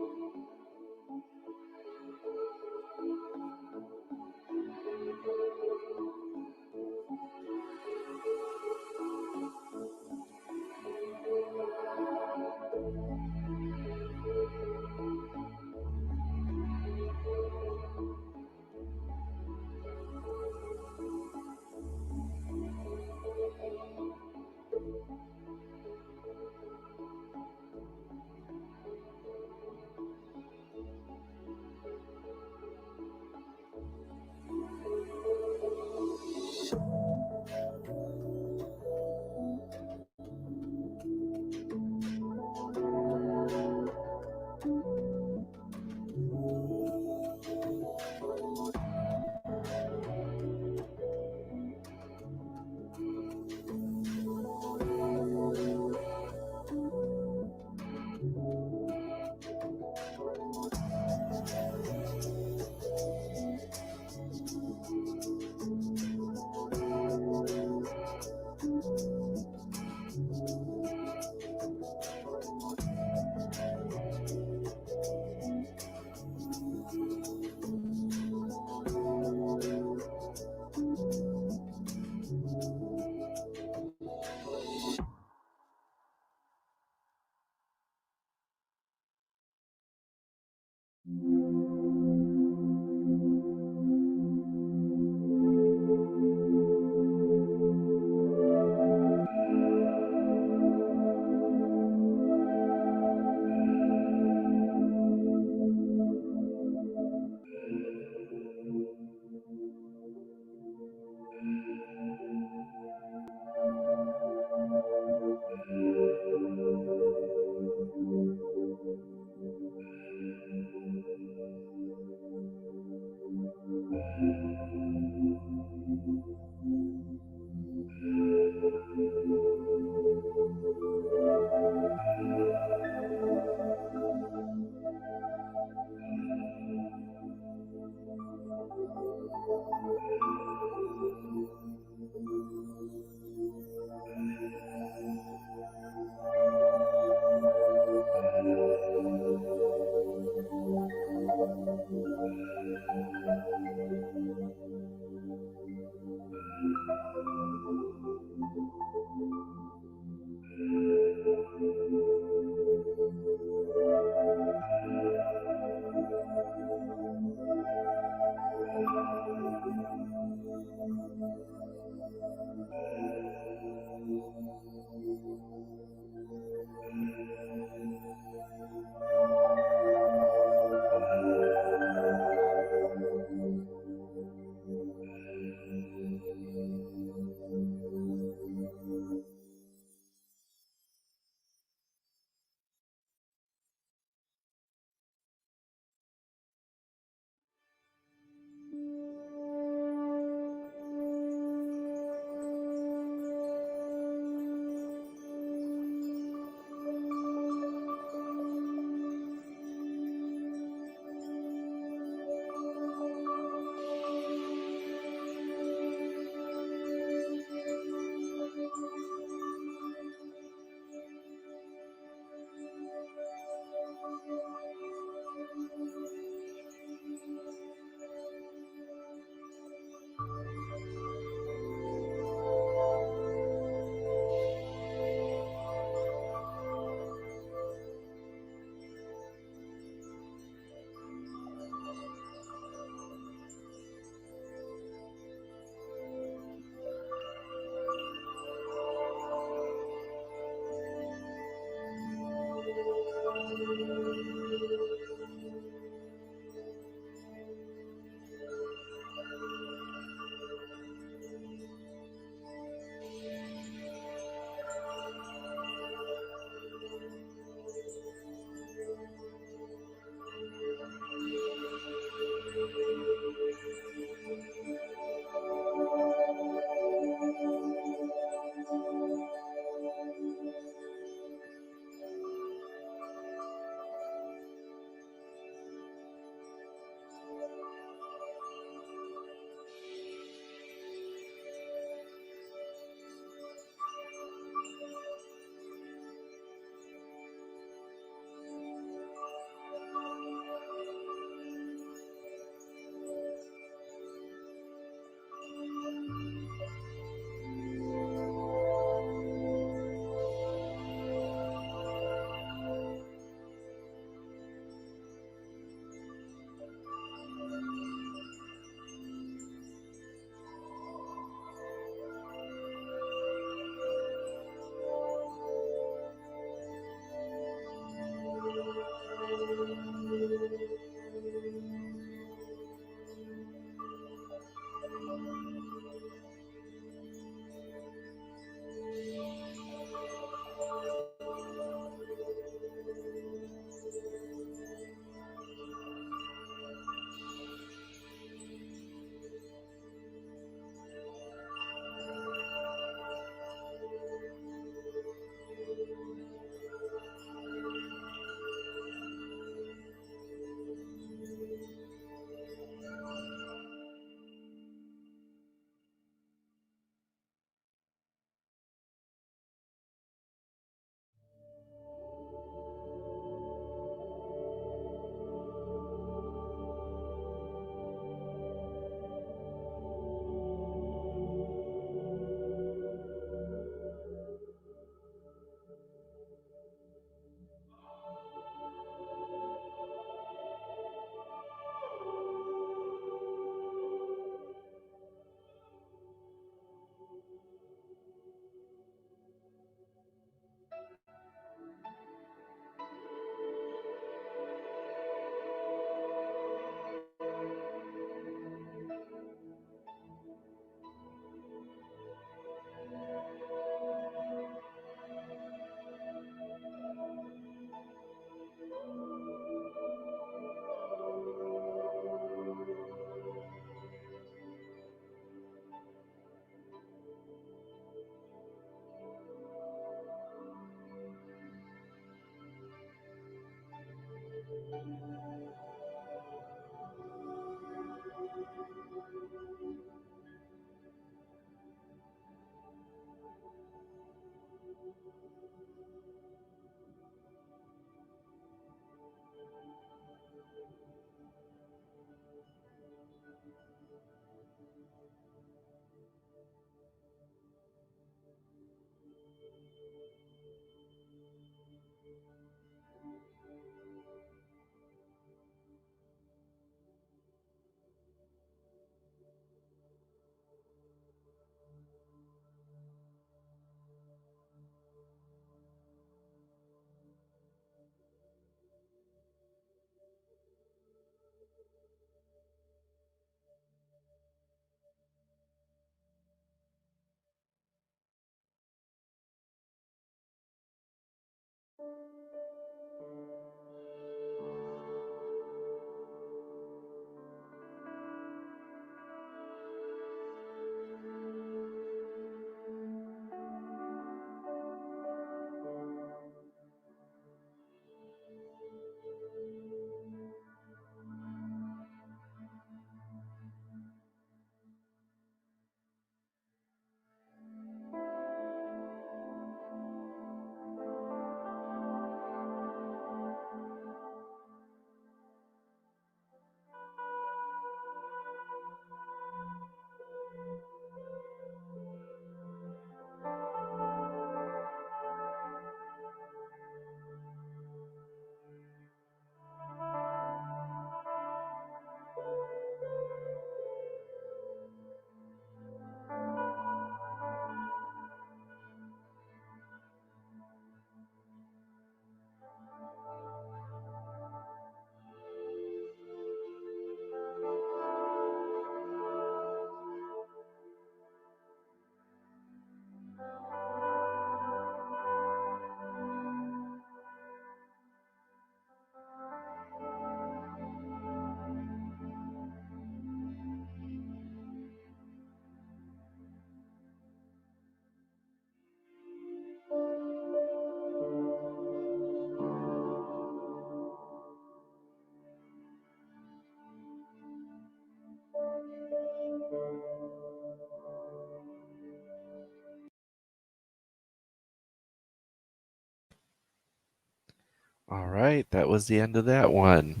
All right, that was the end of that one.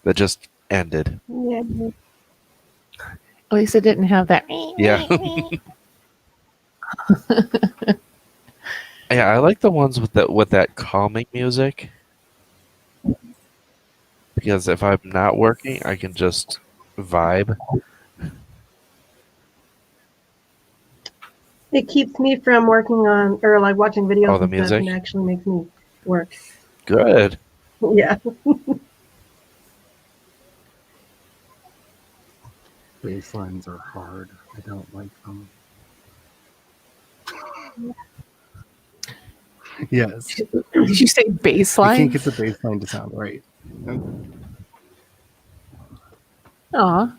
That just ended. Yeah. At least it didn't have that. Yeah. Yeah, I like the ones with that calming music. Because if I'm not working, I can just vibe. It keeps me from working on or like watching videos Oh, the and stuff, and music? actually makes me work. Good. Yeah. Bass lines are hard. I don't like them. Yes. Did you say baseline? I can't get the bass line to sound right. Aw.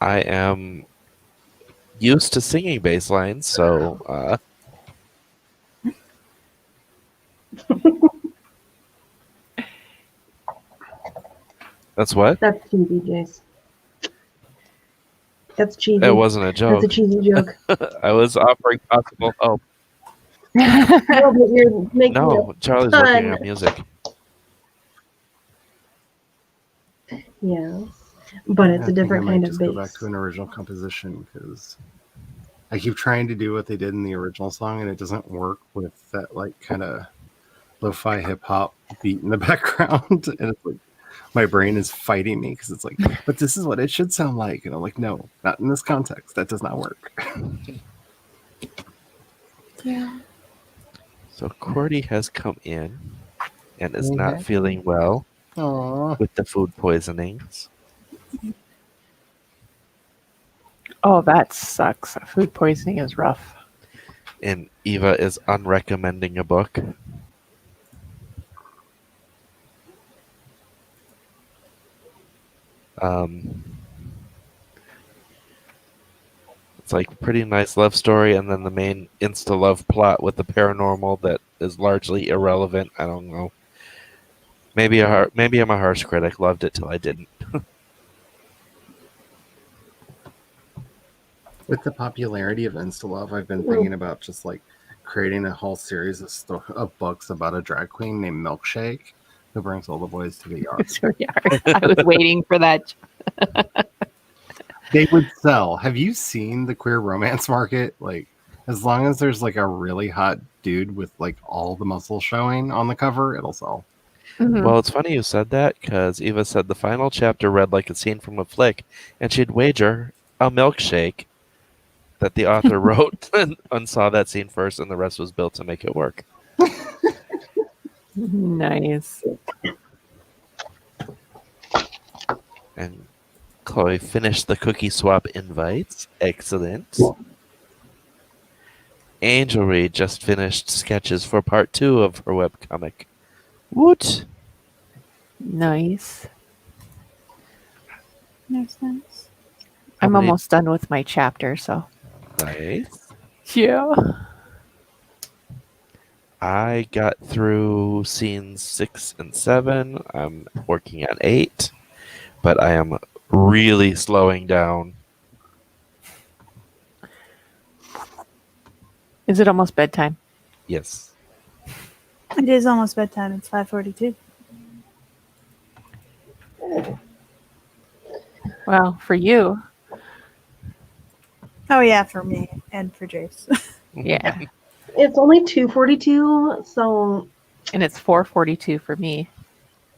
I am used to singing bass lines, so that's what? That's cheesy, Jace. That's cheesy. It wasn't a That's joke. a cheesy joke. I was offering possible help. No, but you're making No, Charlie's working on music. Yeah, but it's I a think I different might kind of just bass. go back to an original composition because I keep trying to do what they did in the original song and it doesn't work with that like kind of lo-fi hip hop beat in the background. And it's like my brain is fighting me because it's like, but this is what it should sound like. And I'm like, no, not in this context. That does not work. Yeah. So Cordy has come in and is Okay. not feeling well Aww. with the food poisonings. Oh, that sucks. Food poisoning is rough. And Eva is unrecommending a book. It's like pretty nice love story, and then the main insta love plot with the paranormal that is largely irrelevant. I don't know. Maybe I'm a harsh critic. Loved it till I didn't. With the popularity of Instalove, I've been thinking about just like creating a whole series of books about a drag queen named Milkshake who brings all the boys to the yard. So, yeah, I was waiting for that. They would sell. Have you seen the queer romance market? Like, as long as there's like a really hot dude with like all the muscles showing on the cover, it'll sell. Mhm. Well, it's funny you said that because Eva said the final chapter read like a scene from a flick, and she'd wager a milkshake that the author wrote and saw that scene first, and the rest was built to make it work. Nice. And Chloe finished the cookie swap invites. Excellent. Angel Reed just finished sketches for part 2 of her webcomic. Woot! Nice. Nice. I'm How many- almost done with my chapter, so. Nice. Yeah. I got through scenes 6 and 7. I'm working on 8, but I am really slowing down. Is it almost bedtime? Yes. It is almost bedtime. It's 5:42. Well, for you, Oh yeah, for me and for Jace. yeah. It's only 2:42, so And it's 4:42 for me.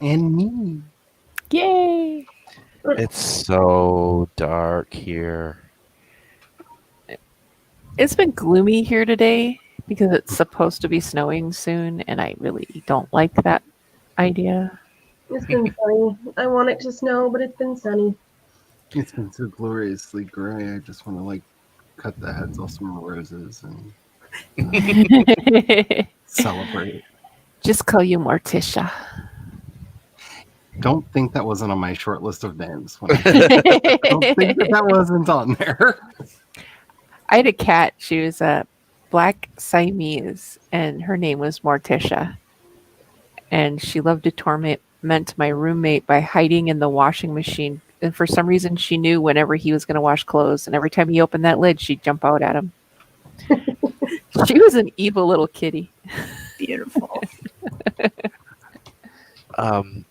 And me. Yay! It's so dark here. It's been gloomy here today because it's supposed to be snowing soon, and I really don't like that idea. it's been sunny. I want it to snow, but it's been sunny. It's been so gloriously gray. I just want to like cut the heads off some roses and celebrate. Just call you Morticia. Don't think that wasn't on my short list of names. Don't think that wasn't on there. I had a cat. She was a black Siamese, and her name was Morticia. And she loved to torment my roommate by hiding in the washing machine. And for some reason, she knew whenever he was going to wash clothes. And every time he opened that lid, she'd jump out at him. She was an evil little kitty. Beautiful.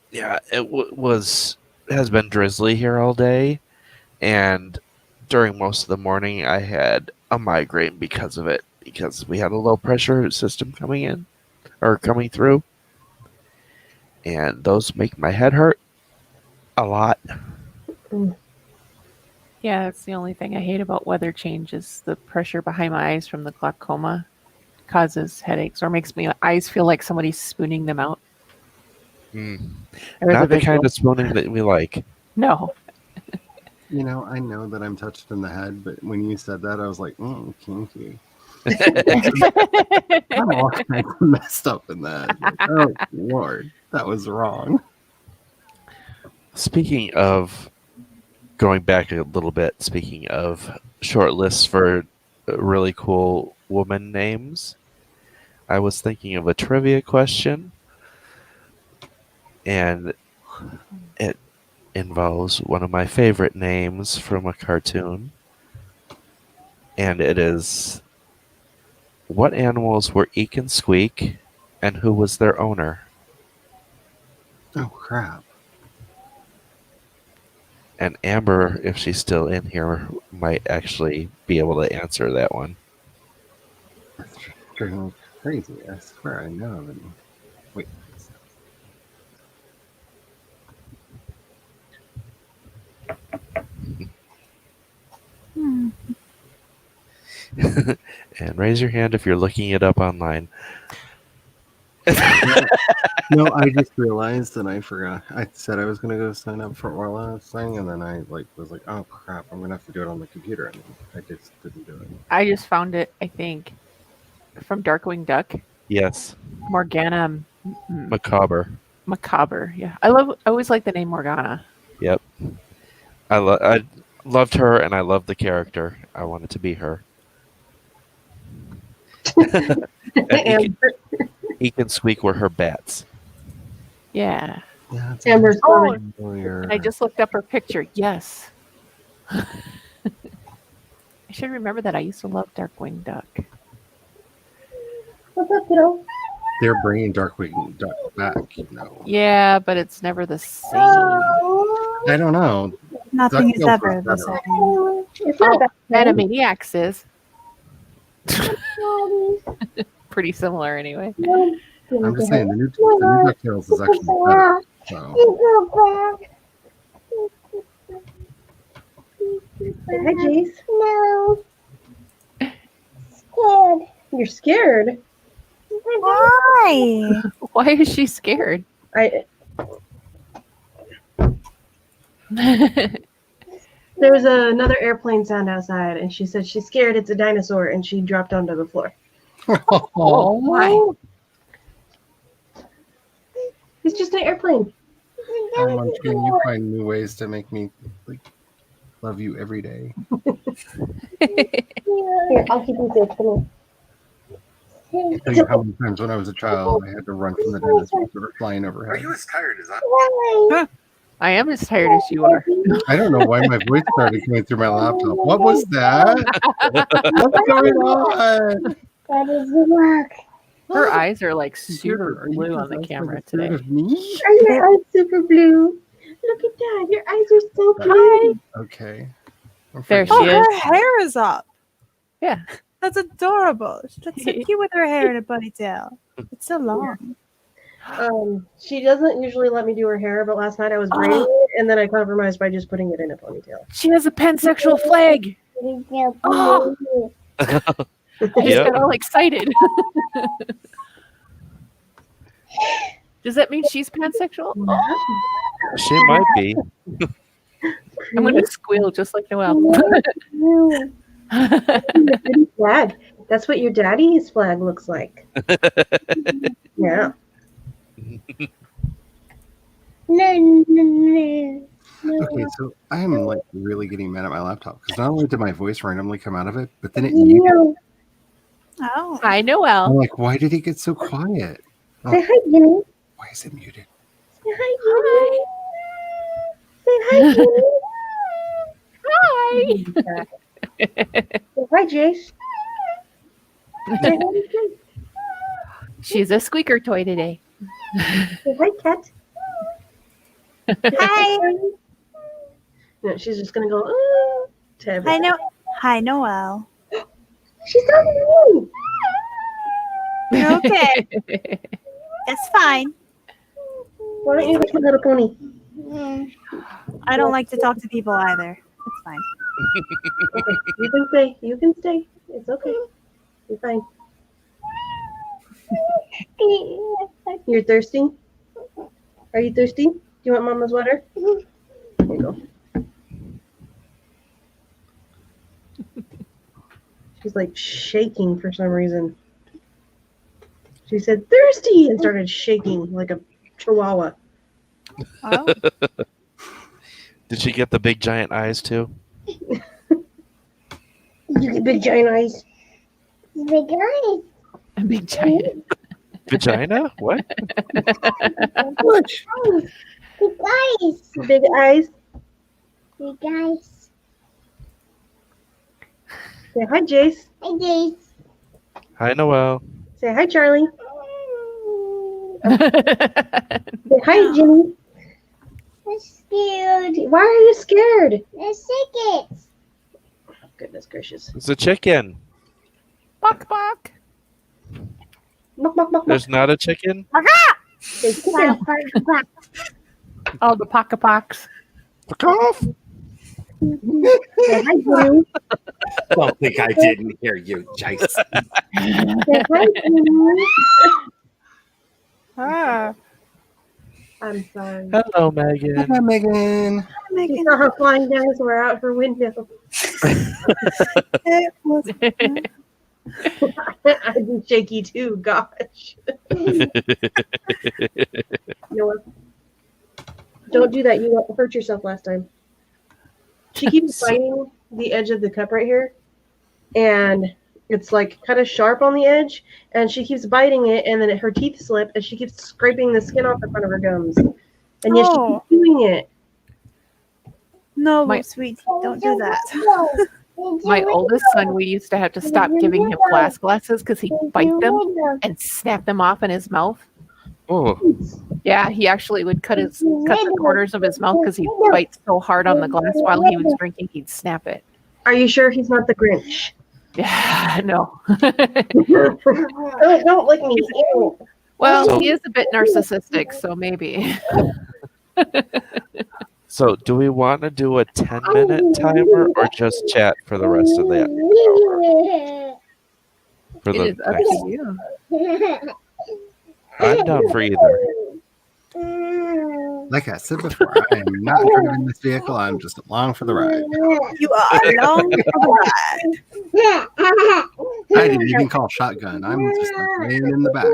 Yeah, it has been drizzly here all day, and during most of the morning I had a migraine because of it, because we had a low pressure system coming through, and those make my head hurt a lot. Yeah, that's the only thing I hate about weather change is the pressure behind my eyes from the glaucoma causes headaches or makes my eyes feel like somebody's spooning them out. Or Not the visual. kind of spooning that we like. No. You know, I know that I'm touched in the head, but when you said that, I was like, kinky. I'm all kinds of messed up in that. Like, oh, Lord, that was wrong. Speaking of going back a little bit, speaking of short lists for really cool woman names, I was thinking of a trivia question, and it involves one of my favorite names from a cartoon, and it is, what animals were Eek and Squeak, and who was their owner? Oh, crap. And Amber, if she's still in here, might actually be able to answer that one. That's driving me crazy. I swear I know of it. Wait. Hmm. And raise your hand if you're looking it up online. No, I just realized that I forgot. I said I was going to go sign up for Orla's thing, and then I was like, oh, crap, I'm going to have to do it on the computer. And I just didn't do it. I just found it, I think, from Darkwing Duck. Yes, Morgana Macabre. Macabre. Yeah. I always like the name Morgana. Yep. I Loved her, and I loved the character. I wanted to be her. And Amber, he can squeak were her bats. Yeah. Yeah, it's Amber's Oh, familiar. I just looked up her picture. Yes. I should remember that. I used to love Darkwing Duck. What's up, kiddo? They're bringing Darkwing Duck back, you know. Yeah, but it's never the same. I don't know. Nothing is feels ever better. the same. It's not Oh, bad. Animaniacs is pretty similar anyway. I'm just saying, the new DuckTales is actually better. So. Hi, Jace. No. Scared. You're scared? Why? Why is she scared? There's another airplane sound outside, and she said she's scared it's a dinosaur, and she dropped onto the floor. Oh my. It's just an airplane. Oh, Munchkin, you find new ways to make me like love you every day. Here, I'll keep you safe. Come I tell you how many times when I was a child I had to run from the dinosaurs that were flying overhead. Are you as tired as I? here. I am as tired as you are. I don't know why my voice started coming through my laptop. What was that? What's going on? That is the work. Her eyes are like Computer, super are you blue on the possessed by camera the spirit today. of me? Are your eyes super blue? Look at that. Your eyes are so blue. Okay. I'm There freaking Oh, she out. her is. hair is up. Yeah. That's adorable. She looks so cute with her hair in a ponytail. It's so long. She doesn't usually let me do her hair, but last night I was braiding it, and then I compromised by just putting it in a ponytail. She has a pansexual flag. Oh, I just Yep. got all excited. Does that mean she's pansexual? Oh, She might be. I'm going to squeal just like Noelle. Pretty flag. That's what your daddy's flag looks like. Yeah. Okay, so I am like really getting mad at my laptop because not only did my voice randomly come out of it, but then it muted. Oh. Hi, I'm Noelle. like, why did he get so quiet? Say hi, Jenny. Why is it muted? Say hi, Jenny. Say hi, Jenny. Hi. Say hi, Jace. Say hi, Jace. She's a squeaker toy today. Say hi, cat. Hi. No, she's just gonna go. To everything. Hi, Noelle. She's talking to me. Okay. It's fine. Why don't you be a little pony? I don't like to talk to people either. It's fine. Okay, you can stay. You can stay. It's okay. You're fine. You're thirsty? Are you thirsty? Do you want Mama's water? Here you go. She's like shaking for some reason. She said thirsty and started shaking like a chihuahua. Oh. Did she get the big giant eyes too? You get big giant eyes. Big eyes. A big giant. Vagina? What? Big eyes. Big eyes. Big eyes. Say hi, Jace. Hi, Jace. Hi, Noelle. Say hi, Charlie. Say hi, Jenny. I'm scared. Why are you scared? I'm scared. Goodness gracious. It's a chicken. Bok bok. Buck, buck, buck, buck. There's not a chicken? Say chicken. Oh, the pocket box. Fuck off. Say hi, Jenny. Don't think I didn't hear you, Jace. Say hi, Jenny. Ah. I'm sorry. Hello, Megan. Hi, Megan. You saw her flying dinosaur out her window. It was I'd be shaky too, gosh. Noah, don't do that. You hurt yourself last time. She keeps biting the edge of the cup right here, and it's like kind of sharp on the edge, and she keeps biting it, and then her teeth slip, and she keeps scraping the skin off the front of her gums, and yet she keeps doing it. No, My- sweet, don't do that. My oldest son, we used to have to stop giving him glass glasses because he'd bite them and snap them off in his mouth. Oh, Yeah, he actually would cut the corners of his mouth because he bites so hard on the glass while he was drinking, he'd snap it. Are you sure he's not the Grinch? Yeah, no. Oh, don't lick me. Ew. Well, So- he is a bit narcissistic, so maybe. so do we want to do a 10-minute timer or just chat for the rest of that? For It the is up next, to you. I'm down for either. Like I said before, I am not driving this vehicle. I'm just along for the ride. You are along for the ride. I didn't even call shotgun. I'm just like laying in the back.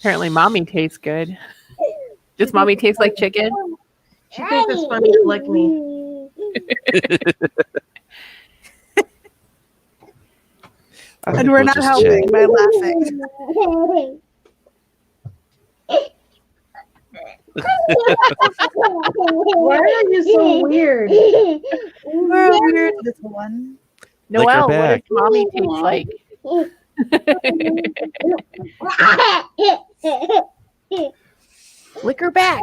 Apparently, mommy tastes good. Does mommy taste like chicken? She thinks it's funny to lick me. I think And we're we'll not just helping chat. by laughing. Why are you so weird? We're a weird little one. Lick her Noelle, what back. does mommy taste like? Lick her back.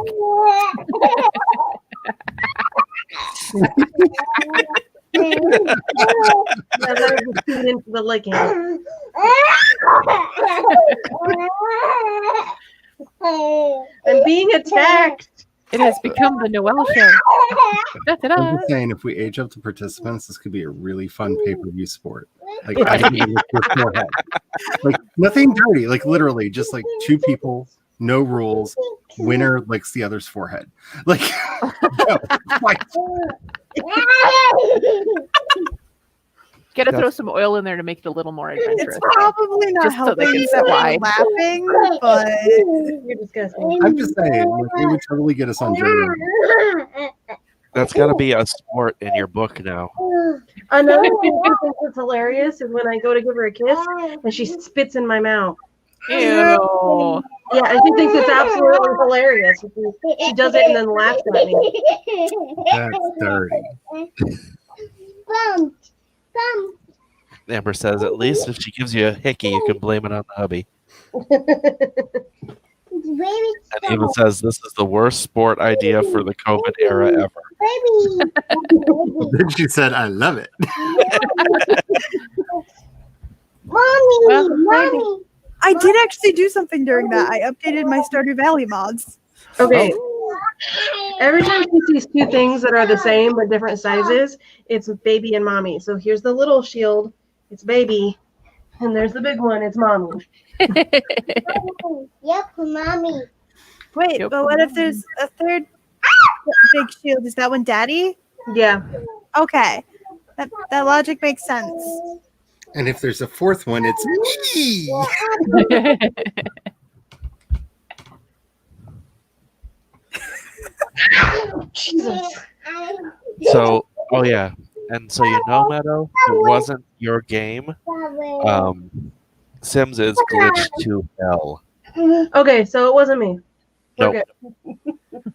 Yeah, that was just too into the licking. I'm being attacked. It has become the Noelle show. Da-da-da. I'm just saying, if we age up the participants, this could be a really fun pay-per-view sport. Like, I can lick your forehead. Like nothing dirty. Like literally, just like two people, no rules. Winner licks the other's forehead. Like, no, fight. Gotta throw some oil in there to make it a little more It's adventurous. probably not Just so they helping can you sit from wide. laughing, but You're disgusting. I'm just saying, like, it would totally get us on journey. That's got to be a sport in your book now. Another thing I think that's hilarious is when I go to give her a kiss and she spits in my mouth. Ew. Yeah, and she thinks it's absolutely hilarious. She does it and then laughs at me. That's dirty. Amber says, at least if she gives you a hickey, you can blame it on the hubby. And Eva says, this is the worst sport idea for the COVID era ever. Then she said, I love it. Well, I did actually do something during that. I updated my Stardew Valley mods. Okay. Every time she sees two things that are the same but different sizes, it's baby and mommy. So here's the little shield, it's baby, and there's the big one, it's mommy. Yep, mommy. Wait, Yep. but what if there's a third big shield? Is that one daddy? Yeah. Okay. That logic makes sense. And if there's a fourth one, it's me. Jesus. So, oh yeah. And so you know, Meadow, it wasn't your game. Sims is glitched to hell. Okay, so it wasn't me. Nope.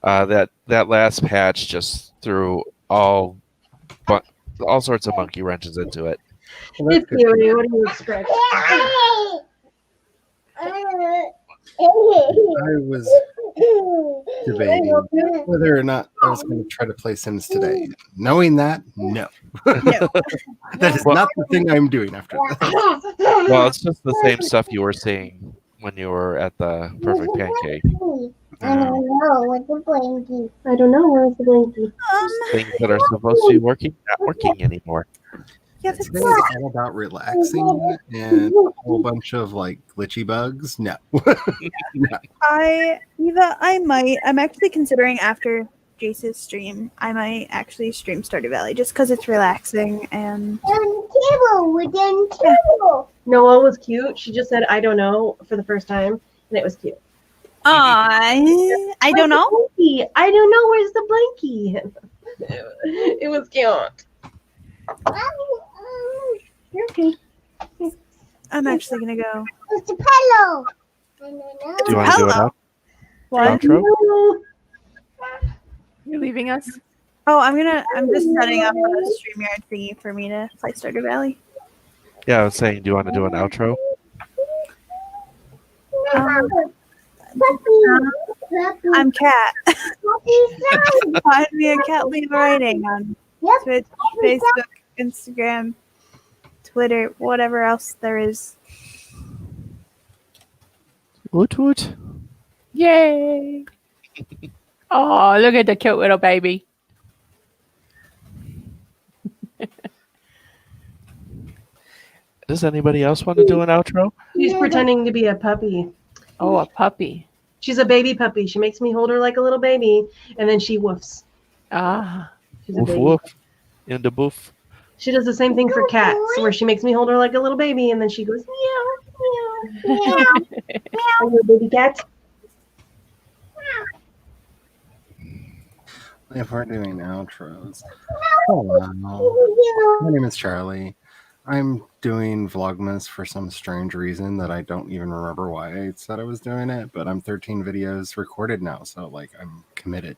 Okay. That last patch just threw all sorts of monkey wrenches into it. Well, It's that's good. Cutie. What do you expect? I was debating whether or not I was going to try to play Sims today. Knowing that, no. No. That is Well- not the thing I'm doing after that. Well, it's just the same stuff you were seeing when you were at the Perfect Pancake. I don't know. What's a blankie? I don't know. Where's the blankie? Things that are supposed to be working, not working anymore. Yeah, Today that's is all about relaxing and a whole bunch of like glitchy bugs. No. I'm actually considering after Jace's stream, I might actually stream Stardew Valley just because it's relaxing and We're done table. Noelle was cute. She just said, I don't know, for the first time, and it was cute. I don't know. Blankie. I don't know. Where's the blankie? It was cute. Okay. I'm actually gonna go. It's a pillow. Do you want to do it Hello. out? What? Outro? You're leaving us? Oh, I'm just setting up a StreamYard thingy for me to play Stardew Valley. Yeah, I was saying, do you want to do an outro? I'm Cat. Puppy. Find me a Cat Leave Writing on Yep. Twitch, Facebook, Instagram, Twitter, whatever else there is. Woot woot. Yay! Oh, look at the cute little baby. Does anybody else want to do an outro? She's pretending to be a puppy. Oh, a puppy. She's a baby puppy. She makes me hold her like a little baby, and then she woofs. Ah, She's a Woof baby. woof. In the boof. She does the same thing for cats, where she makes me hold her like a little baby, and then she goes meow, meow, meow. Are you a baby cat? If we're doing outros. Hello. My name is Charlie. I'm doing Vlogmas for some strange reason that I don't even remember why I said I was doing it, but I'm 13 videos recorded now, so like I'm committed.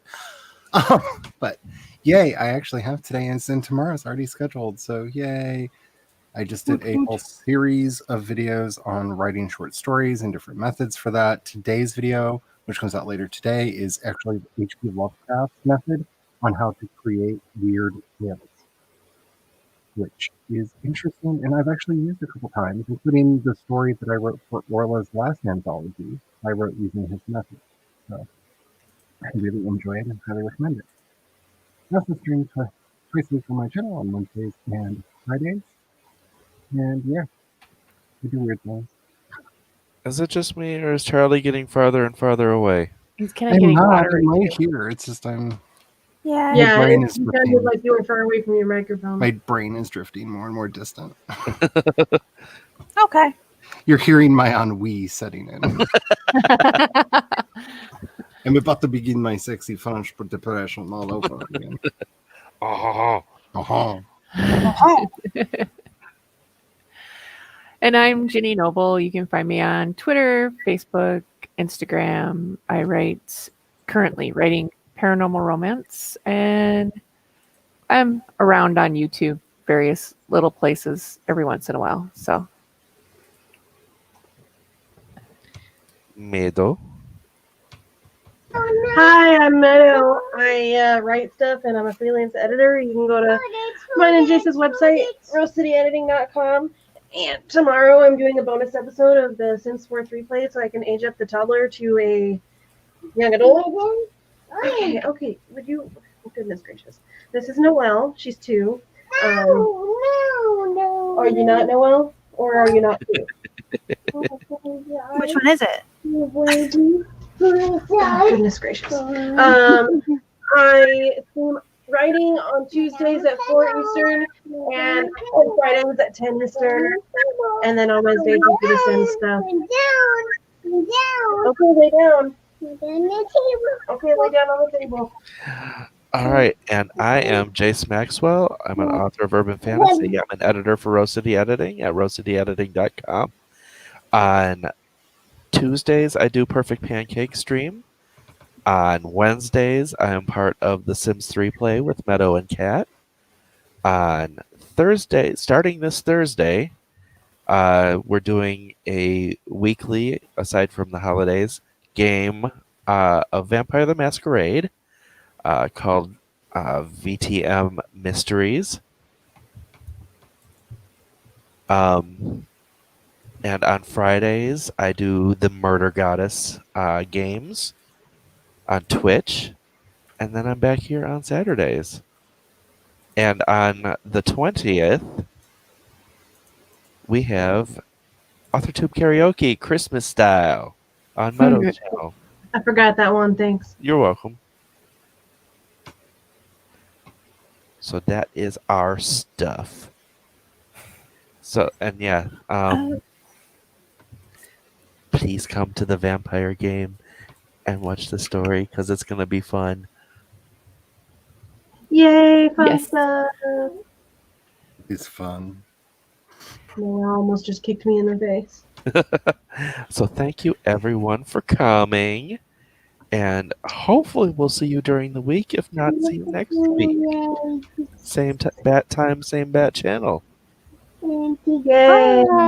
But yay, I actually have today and tomorrow's already scheduled, so yay. I just did a whole series of videos on writing short stories and different methods for that. Today's video, which comes out later today, is actually the H.P. Lovecraft method on how to create weird tales, which is interesting, and I've actually used a couple times, including the story that I wrote for Orla's last anthology. I wrote using his method, so I really enjoy it and highly recommend it. I also stream twice a week on my channel on Wednesdays and Fridays, and yeah, we do weird things. Is it just me, or is Charlie getting farther and farther away? he's kind of I'm getting not, watery. I'm right here. It's just Yeah. Yeah, brain it is sounded drifting. like you were far away from your microphone. My brain is drifting more and more distant. Okay. You're hearing my ennui setting in. I'm about to begin my sexy French depression all over again. Oh, Uh-huh. And I'm Ginny Noble. You can find me on Twitter, Facebook, Instagram. I currently writing paranormal romance, and I'm around on YouTube, various little places every once in a while. So Medo. Hi, I'm Meadow. I write stuff, and I'm a freelance editor. You can go to mine and Jace's website, roastcityediting.com. And tomorrow I'm doing a bonus episode of the Sims 4 replay so I can age up the toddler to a young adult. Okay. Would you? Oh, goodness gracious. This is Noelle. She's 2. No. Are you not Noelle? Or are you not 2? Which one is it? Oh, goodness gracious. I stream writing on Tuesdays at 4 Eastern and on Fridays at 10 Eastern. And then on Wednesdays we do the Sims stuff. Okay, lay down. Okay, lay down on the table. All right, and I am Jace Maxwell. I'm an author of urban fantasy. I'm an editor for Rose City Editing at rosecityediting.com. On Tuesdays, I do Perfect Pancake stream. On Wednesdays, I am part of the Sims 3 play with Meadow and Cat. On Thursday, starting this Thursday, we're doing a weekly, aside from the holidays, game of Vampire the Masquerade called VTM Mysteries. And on Fridays, I do the Murder Goddess games on Twitch. And then I'm back here on Saturdays. And on the 20th, we have AuthorTube Karaoke Christmas style on Meadow's channel. I forgot that one, thanks. You're welcome. So that is our stuff. So, and yeah, please come to the vampire game and watch the story because it's going to be fun. Yay, fun Yes. stuff. It's fun. Noelle almost just kicked me in the face. So thank you everyone for coming. And hopefully we'll see you during the week. If not, see you next week. Same bat time, same bat channel. Thank you. Yay. Bye.